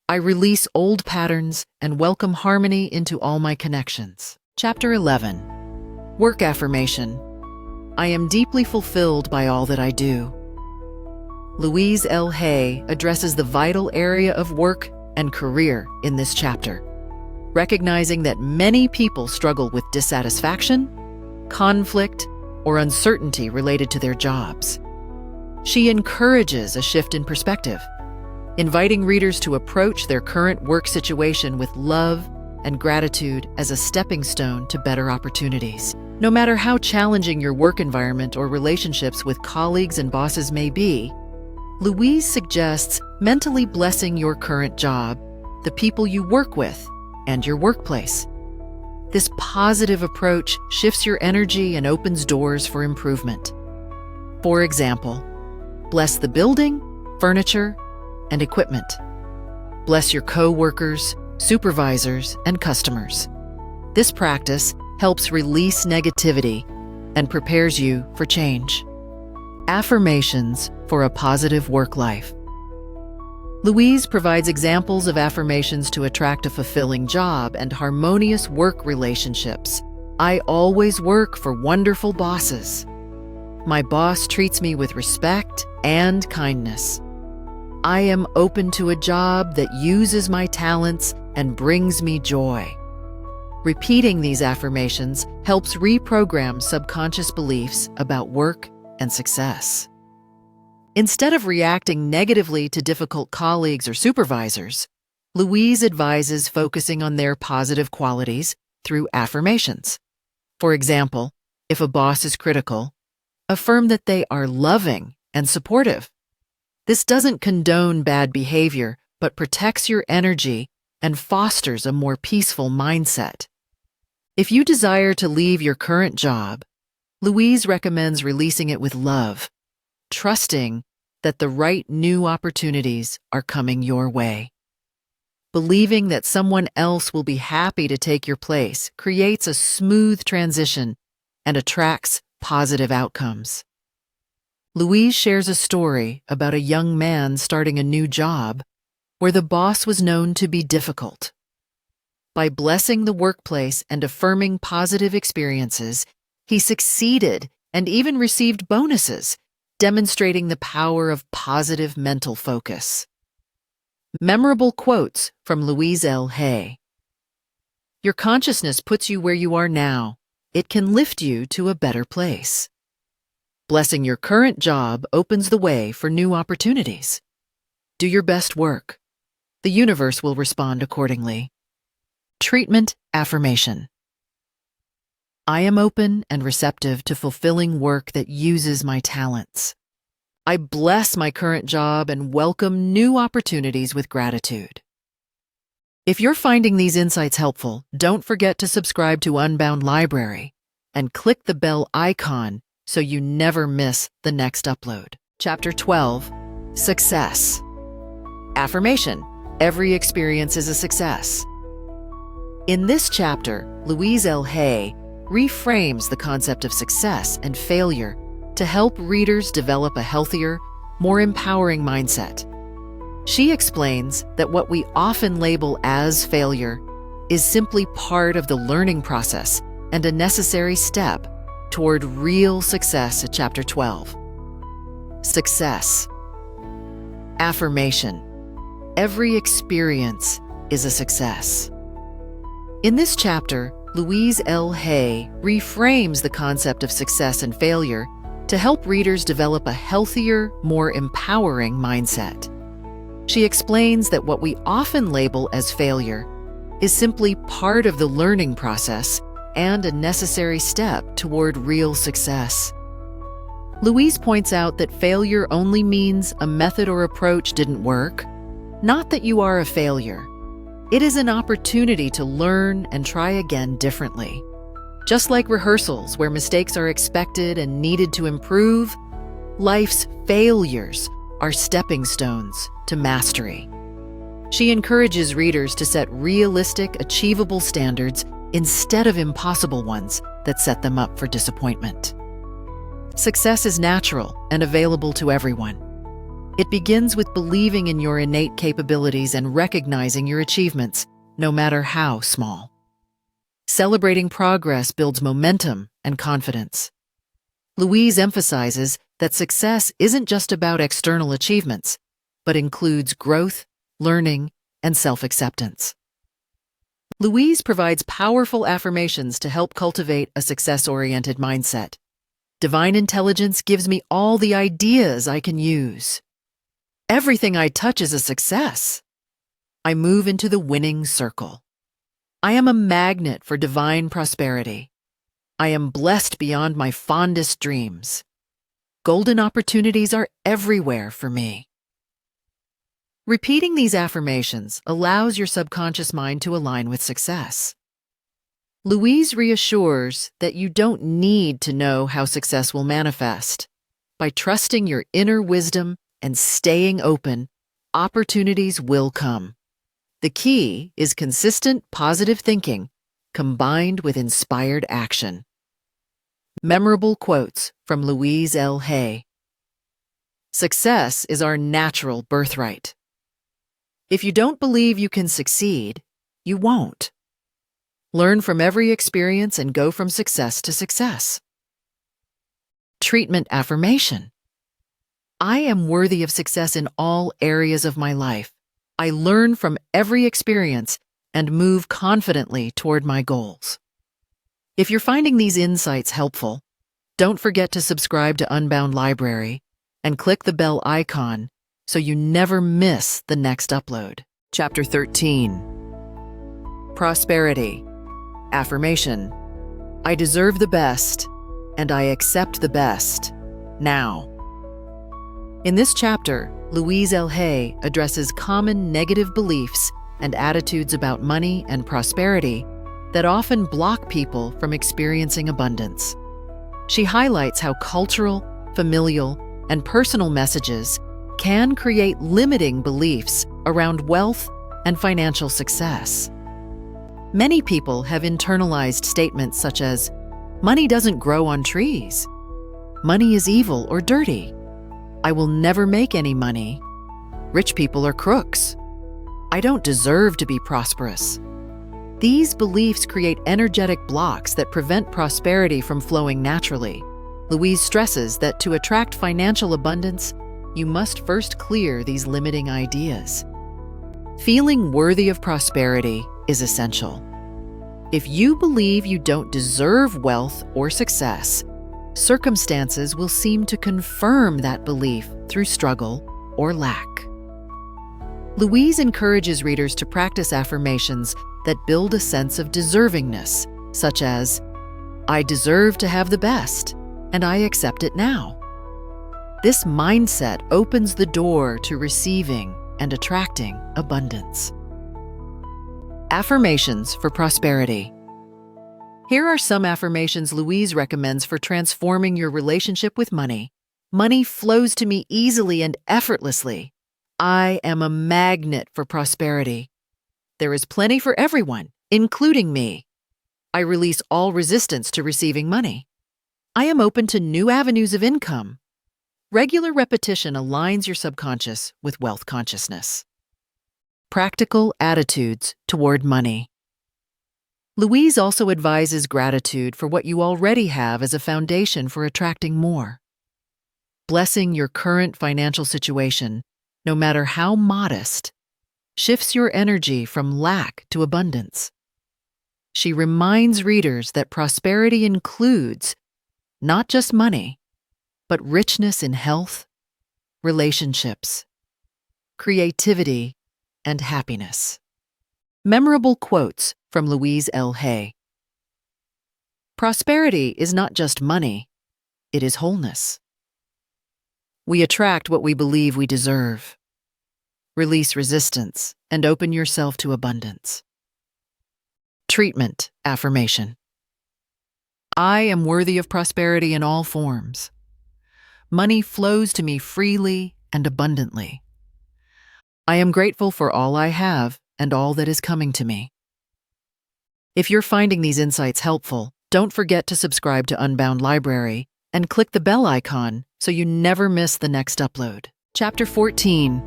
I release old patterns and welcome harmony into all my connections. Chapter 11. Work Affirmation. I am deeply fulfilled by all that I do. Louise El Haye addresses the vital area of work and career in this chapter, recognizing that many people struggle with dissatisfaction, conflict, or uncertainty related to their jobs. She encourages a shift in perspective, inviting readers to approach their current work situation with love and gratitude as a stepping stone to better opportunities. No matter how challenging your work environment or relationships with colleagues and bosses may be, Louise suggests mentally blessing your current job, the people you work with, and your workplace. This positive approach shifts your energy and opens doors for improvement. For example, bless the building, furniture, and equipment. Bless your co-workers, supervisors, and customers. This practice helps release negativity and prepares you for change. Affirmations for a positive work life. Louise provides examples of affirmations to attract a fulfilling job and harmonious work relationships. I always work for wonderful bosses. My boss treats me with respect and kindness. I am open to a job that uses my talents and brings me joy. Repeating these affirmations helps reprogram subconscious beliefs about work and success. Instead of reacting negatively to difficult colleagues or supervisors, Louise advises focusing on their positive qualities through affirmations. For example, if a boss is critical, affirm that they are loving and supportive. This doesn't condone bad behavior, but protects your energy and fosters a more peaceful mindset. If you desire to leave your current job, Louise recommends releasing it with love, trusting that the right new opportunities are coming your way. Believing that someone else will be happy to take your place creates a smooth transition and attracts positive outcomes. Louise shares a story about a young man starting a new job where the boss was known to be difficult. By blessing the workplace and affirming positive experiences, he succeeded and even received bonuses, demonstrating the power of positive mental focus. Memorable quotes from Louise El Haye. Your consciousness puts you where you are now. It can lift you to a better place. Blessing your current job opens the way for new opportunities. Do your best work. The universe will respond accordingly. Treatment affirmation. I am open and receptive to fulfilling work that uses my talents. I bless my current job and welcome new opportunities with gratitude. If you're finding these insights helpful, don't forget to subscribe to Unbound Library and click the bell icon so you never miss the next upload. Chapter 12, Success. Affirmation. Every experience is a success. In this chapter, Louise El Haye reframes the concept of success and failure to help readers develop a healthier, more empowering mindset. She explains that what we often label as failure is simply part of the learning process and a necessary step toward real success at Chapter 12. Success. Affirmation. Every experience is a success. In this chapter, Louise El Haye reframes the concept of success and failure to help readers develop a healthier, more empowering mindset. She explains that what we often label as failure is simply part of the learning process and a necessary step toward real success. Louise points out that failure only means a method or approach didn't work, not that you are a failure. It is an opportunity to learn and try again differently. Just like rehearsals where mistakes are expected and needed to improve, life's failures are stepping stones to mastery. She encourages readers to set realistic, achievable standards instead of impossible ones that set them up for disappointment. Success is natural and available to everyone. It begins with believing in your innate capabilities and recognizing your achievements, no matter how small. Celebrating progress builds momentum and confidence. Louise emphasizes that success isn't just about external achievements, but includes growth, learning, and self-acceptance. Louise provides powerful affirmations to help cultivate a success-oriented mindset. Divine intelligence gives me all the ideas I can use. Everything I touch is a success. I move into the winning circle. I am a magnet for divine prosperity. I am blessed beyond my fondest dreams. Golden opportunities are everywhere for me. Repeating these affirmations allows your subconscious mind to align with success. Louise reassures that you don't need to know how success will manifest. By trusting your inner wisdom and staying open, opportunities will come. The key is consistent positive thinking combined with inspired action. Memorable quotes from Louise El Haye. Success is our natural birthright. If you don't believe you can succeed, you won't. Learn from every experience and go from success to success. Treatment affirmation. I am worthy of success in all areas of my life. I learn from every experience and move confidently toward my goals. If you're finding these insights helpful, don't forget to subscribe to Unbound Library and click the bell icon so you never miss the next upload. Chapter 13. Prosperity. Affirmation. I deserve the best, and I accept the best, now. In this chapter, Louise El Haye addresses common negative beliefs and attitudes about money and prosperity that often block people from experiencing abundance. She highlights how cultural, familial, and personal messages can create limiting beliefs around wealth and financial success. Many people have internalized statements such as, "Money doesn't grow on trees," "Money is evil or dirty," "I will never make any money," "Rich people are crooks," "I don't deserve to be prosperous." These beliefs create energetic blocks that prevent prosperity from flowing naturally. Louise stresses that to attract financial abundance, you must first clear these limiting ideas. Feeling worthy of prosperity is essential. If you believe you don't deserve wealth or success, circumstances will seem to confirm that belief through struggle or lack. Louise encourages readers to practice affirmations that build a sense of deservingness, such as, "I deserve to have the best, and I accept it now." This mindset opens the door to receiving and attracting abundance. Affirmations for prosperity. Here are some affirmations Louise recommends for transforming your relationship with money. Money flows to me easily and effortlessly. I am a magnet for prosperity. There is plenty for everyone, including me. I release all resistance to receiving money. I am open to new avenues of income. Regular repetition aligns your subconscious with wealth consciousness. Practical attitudes toward money. Louise also advises gratitude for what you already have as a foundation for attracting more. Blessing your current financial situation, no matter how modest, shifts your energy from lack to abundance. She reminds readers that prosperity includes not just money, but richness in health, relationships, creativity, and happiness. Memorable quotes from Louise El Haye. Prosperity is not just money, it is wholeness. We attract what we believe we deserve. Release resistance and open yourself to abundance. Treatment affirmation. I am worthy of prosperity in all forms. Money flows to me freely and abundantly. I am grateful for all I have and all that is coming to me. If you're finding these insights helpful, don't forget to subscribe to Unbound Library and click the bell icon so you never miss the next upload. Chapter 14.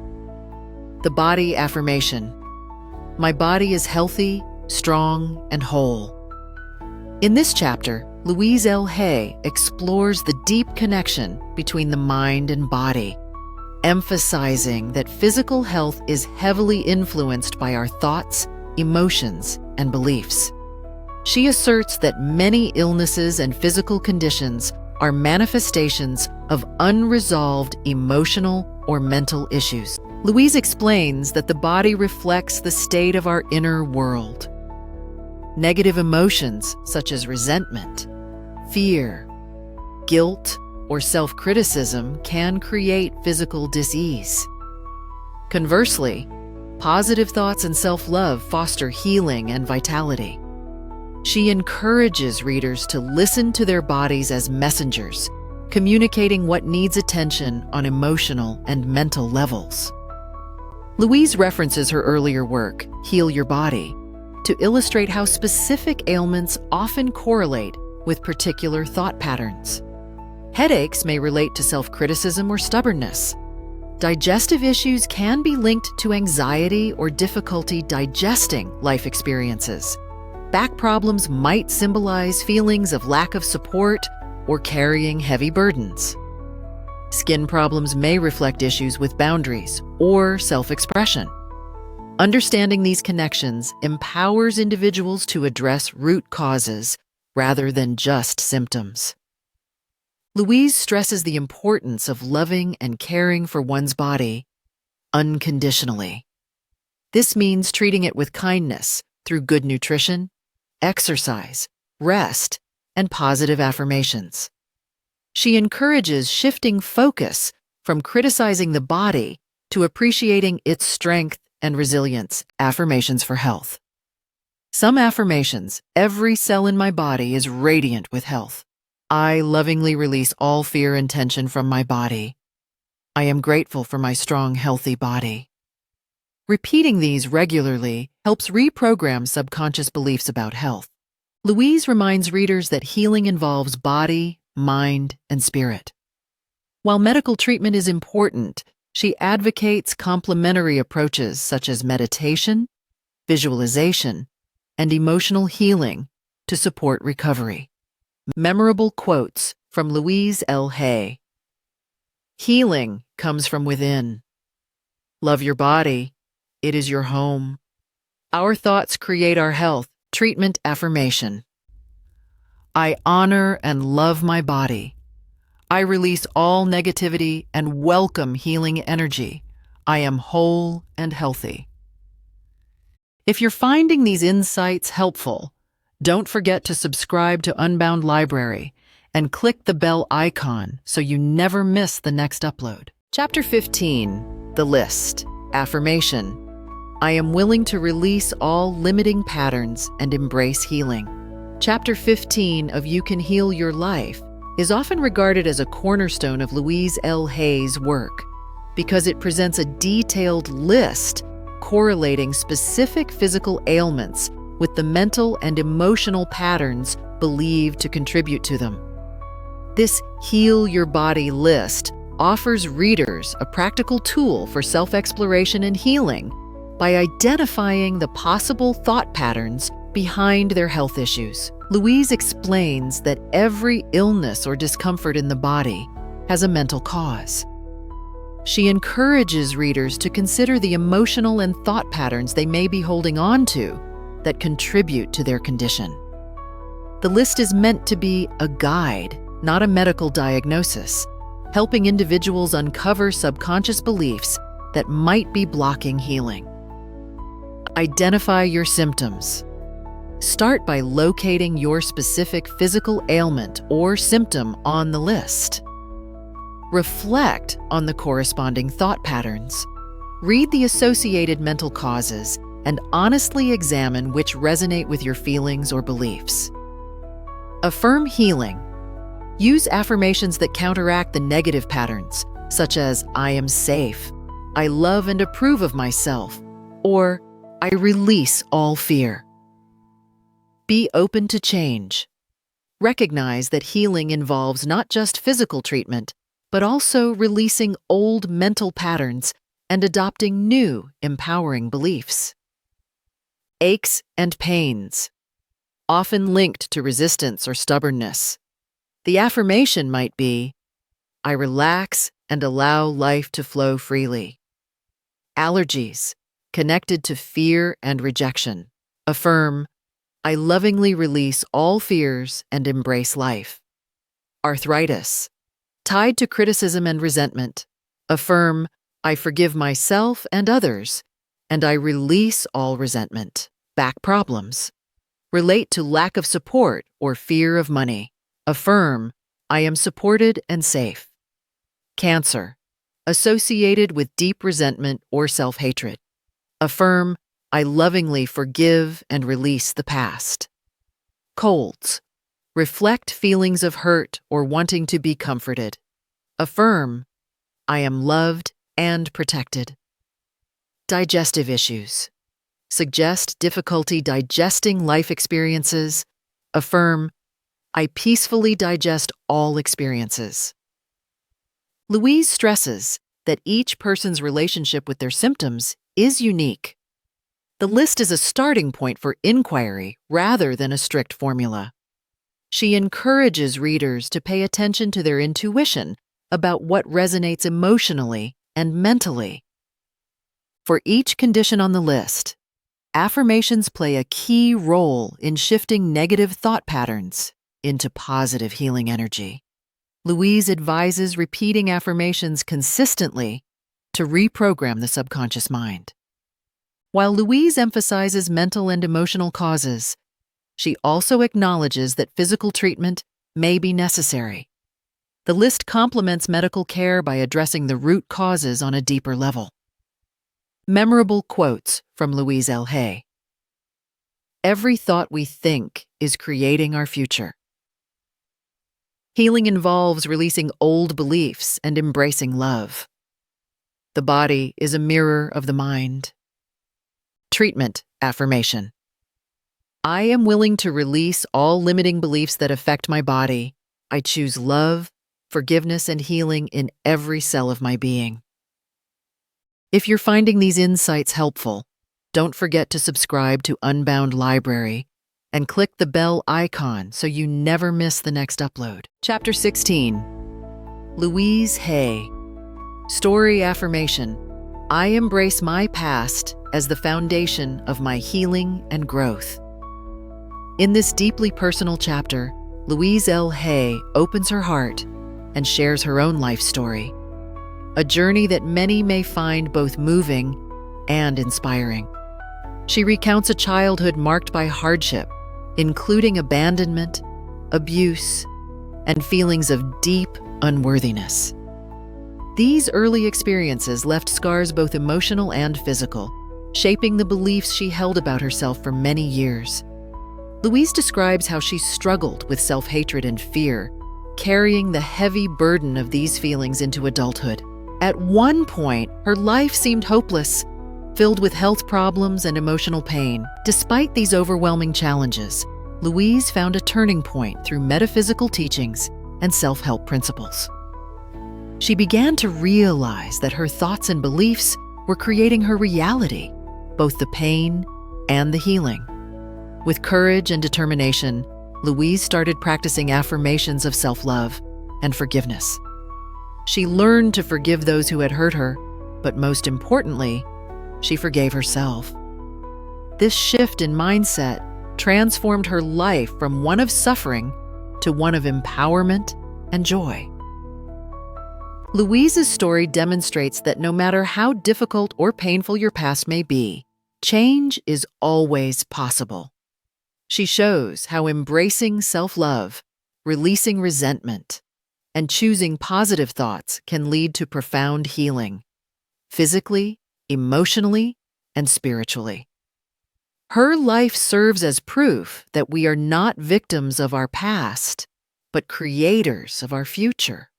The Body Affirmation. My body is healthy, strong, and whole. In this chapter, Louise El Haye explores the deep connection between the mind and body, emphasizing that physical health is heavily influenced by our thoughts, emotions, and beliefs. She asserts that many illnesses and physical conditions are manifestations of unresolved emotional or mental issues. Louise explains that the body reflects the state of our inner world. Negative emotions such as resentment, fear, guilt, or self-criticism can create physical dis-ease. Conversely, positive thoughts and self-love foster healing and vitality. She encourages readers to listen to their bodies as messengers, communicating what needs attention on emotional and mental levels. Louise references her earlier work, Heal Your Body, to illustrate how specific ailments often correlate with particular thought patterns. Headaches may relate to self-criticism or stubbornness. Digestive issues can be linked to anxiety or difficulty digesting life experiences. Back problems might symbolize feelings of lack of support or carrying heavy burdens. Skin problems may reflect issues with boundaries or self-expression. Understanding these connections empowers individuals to address root causes rather than just symptoms. Louise stresses the importance of loving and caring for one's body unconditionally. This means treating it with kindness through good nutrition, exercise, rest, and positive affirmations. She encourages shifting focus from criticizing the body to appreciating its strength and resilience. Affirmations for health. Some affirmations: every cell in my body is radiant with health. I lovingly release all fear and tension from my body. I am grateful for my strong, healthy body. Repeating these regularly helps reprogram subconscious beliefs about health. Louise reminds readers that healing involves body, mind, and spirit. While medical treatment is important, she advocates complementary approaches such as meditation, visualization, and emotional healing to support recovery. Memorable quotes from Louise El Haye. Healing comes from within. Love your body. It is your home. Our thoughts create our health. Treatment affirmation. I honor and love my body. I release all negativity and welcome healing energy. I am whole and healthy. If you're finding these insights helpful, don't forget to subscribe to Unbound Library and click the bell icon so you never miss the next upload. Chapter 15, The List, Affirmation. I am willing to release all limiting patterns and embrace healing. Chapter 15 of You Can Heal Your Life is often regarded as a cornerstone of Louise El Haye's work because it presents a detailed list correlating specific physical ailments with the mental and emotional patterns believed to contribute to them. This Heal Your Body list offers readers a practical tool for self-exploration and healing by identifying the possible thought patterns behind their health issues. Louise explains that every illness or discomfort in the body has a mental cause. She encourages readers to consider the emotional and thought patterns they may be holding on to that contribute to their condition. The list is meant to be a guide, not a medical diagnosis, helping individuals uncover subconscious beliefs that might be blocking healing. Identify your symptoms. Start by locating your specific physical ailment or symptom on the list. Reflect on the corresponding thought patterns. Read the associated mental causes and honestly examine which resonate with your feelings or beliefs. Affirm healing. Use affirmations that counteract the negative patterns, such as I am safe, I love and approve of myself, or I release all fear. Be open to change. Recognize that healing involves not just physical treatment, but also releasing old mental patterns and adopting new, empowering beliefs. Aches and pains, often linked to resistance or stubbornness. The affirmation might be, I relax and allow life to flow freely. Allergies, connected to fear and rejection. Affirm, I lovingly release all fears and embrace life. Arthritis, tied to criticism and resentment. Affirm, I forgive myself and others, and I release all resentment. Back problems, relate to lack of support or fear of money. Affirm, I am supported and safe. Cancer, associated with deep resentment or self-hatred. Affirm, I lovingly forgive and release the past. Colds, reflect feelings of hurt or wanting to be comforted. Affirm, I am loved and protected. Digestive issues, suggest difficulty digesting life experiences. Affirm, I peacefully digest all experiences. Louise stresses that each person's relationship with their symptoms is unique. The list is a starting point for inquiry rather than a strict formula. She encourages readers to pay attention to their intuition about what resonates emotionally and mentally. For each condition on the list, affirmations play a key role in shifting negative thought patterns into positive healing energy. Louise advises repeating affirmations consistently to reprogram the subconscious mind. While Louise emphasizes mental and emotional causes, she also acknowledges that physical treatment may be necessary. The list complements medical care by addressing the root causes on a deeper level. Memorable quotes from Louise El Haye. Every thought we think is creating our future. Healing involves releasing old beliefs and embracing love. The body is a mirror of the mind. Treatment affirmation. I am willing to release all limiting beliefs that affect my body. I choose love, forgiveness, and healing in every cell of my being. If you're finding these insights helpful, don't forget to subscribe to Unbound Library and click the bell icon so you never miss the next upload. Chapter 16. Louise Haye. Story Affirmation. I embrace my past as the foundation of my healing and growth. In this deeply personal chapter, Louise El Haye opens her heart and shares her own life story, a journey that many may find both moving and inspiring. She recounts a childhood marked by hardship, including abandonment, abuse, and feelings of deep unworthiness. These early experiences left scars both emotional and physical, shaping the beliefs she held about herself for many years. Louise describes how she struggled with self-hatred and fear, carrying the heavy burden of these feelings into adulthood. At one point, her life seemed hopeless, filled with health problems and emotional pain. Despite these overwhelming challenges, Louise found a turning point through metaphysical teachings and self-help principles. She began to realize that her thoughts and beliefs were creating her reality, both the pain and the healing. With courage and determination, Louise started practicing affirmations of self-love and forgiveness. She learned to forgive those who had hurt her, but most importantly, she forgave herself. This shift in mindset transformed her life from one of suffering to one of empowerment and joy. Louise's story demonstrates that no matter how difficult or painful your past may be, change is always possible. She shows how embracing self-love, releasing resentment, and choosing positive thoughts can lead to profound healing, physically, emotionally, and spiritually. Her life serves as proof that we are not victims of our past, but creators of our future.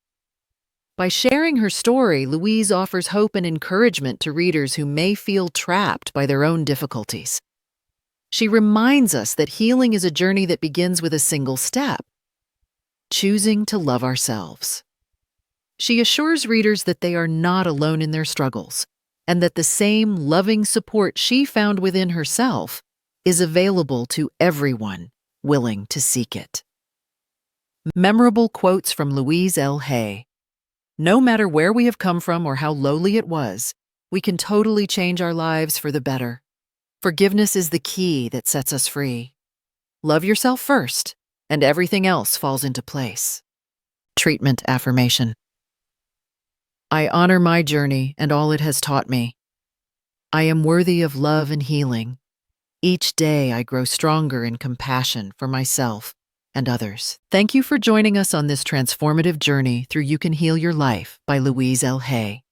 By sharing her story, Louise offers hope and encouragement to readers who may feel trapped by their own difficulties. She reminds us that healing is a journey that begins with a single step: choosing to love ourselves. She assures readers that they are not alone in their struggles, and that the same loving support she found within herself is available to everyone willing to seek it. Memorable quotes from Louise El Haye. No matter where we have come from or how lowly it was, we can totally change our lives for the better. Forgiveness is the key that sets us free. Love yourself first, and everything else falls into place. Treatment Affirmation. I honor my journey and all it has taught me. I am worthy of love and healing. Each day I grow stronger in compassion for myself and others. Thank you for joining us on this transformative journey through You Can Heal Your Life by Louise El Haye.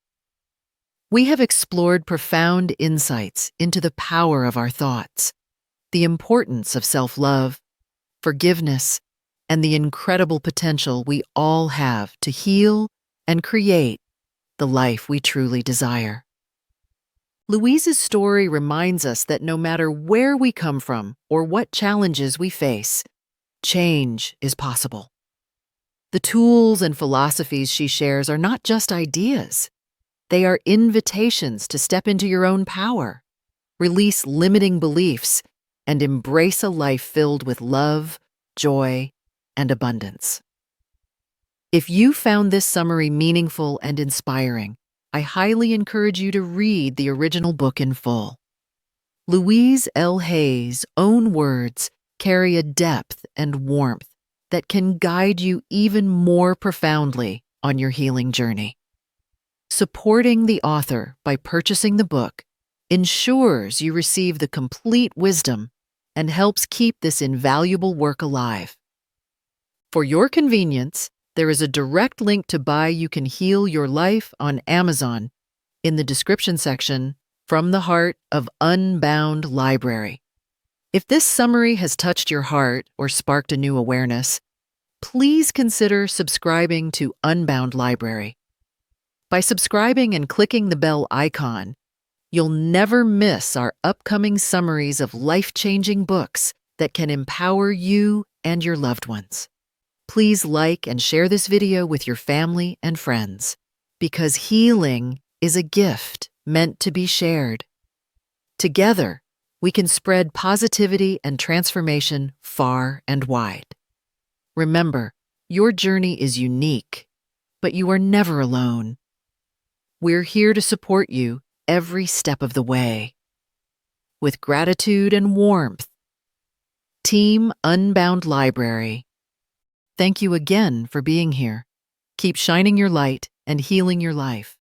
We have explored profound insights into the power of our thoughts, the importance of self-love, forgiveness, and the incredible potential we all have to heal and create the life we truly desire. Louise's story reminds us that no matter where we come from or what challenges we face, change is possible. The tools and philosophies she shares are not just ideas. They are invitations to step into your own power, release limiting beliefs, and embrace a life filled with love, joy, and abundance. If you found this summary meaningful and inspiring, I highly encourage you to read the original book in full. Louise El Haye's own words carry a depth and warmth that can guide you even more profoundly on your healing journey. Supporting the author by purchasing the book ensures you receive the complete wisdom and helps keep this invaluable work alive. For your convenience, there is a direct link to buy You Can Heal Your Life on Amazon in the description section from the heart of Unbound Library. If this summary has touched your heart or sparked a new awareness, please consider subscribing to Unbound Library. By subscribing and clicking the bell icon, you'll never miss our upcoming summaries of life-changing books that can empower you and your loved ones. Please like and share this video with your family and friends, because healing is a gift meant to be shared. Together, we can spread positivity and transformation far and wide. Remember, your journey is unique, but you are never alone. We're here to support you every step of the way. With gratitude and warmth, Team Unbound Library. Thank you again for being here. Keep shining your light and healing your life.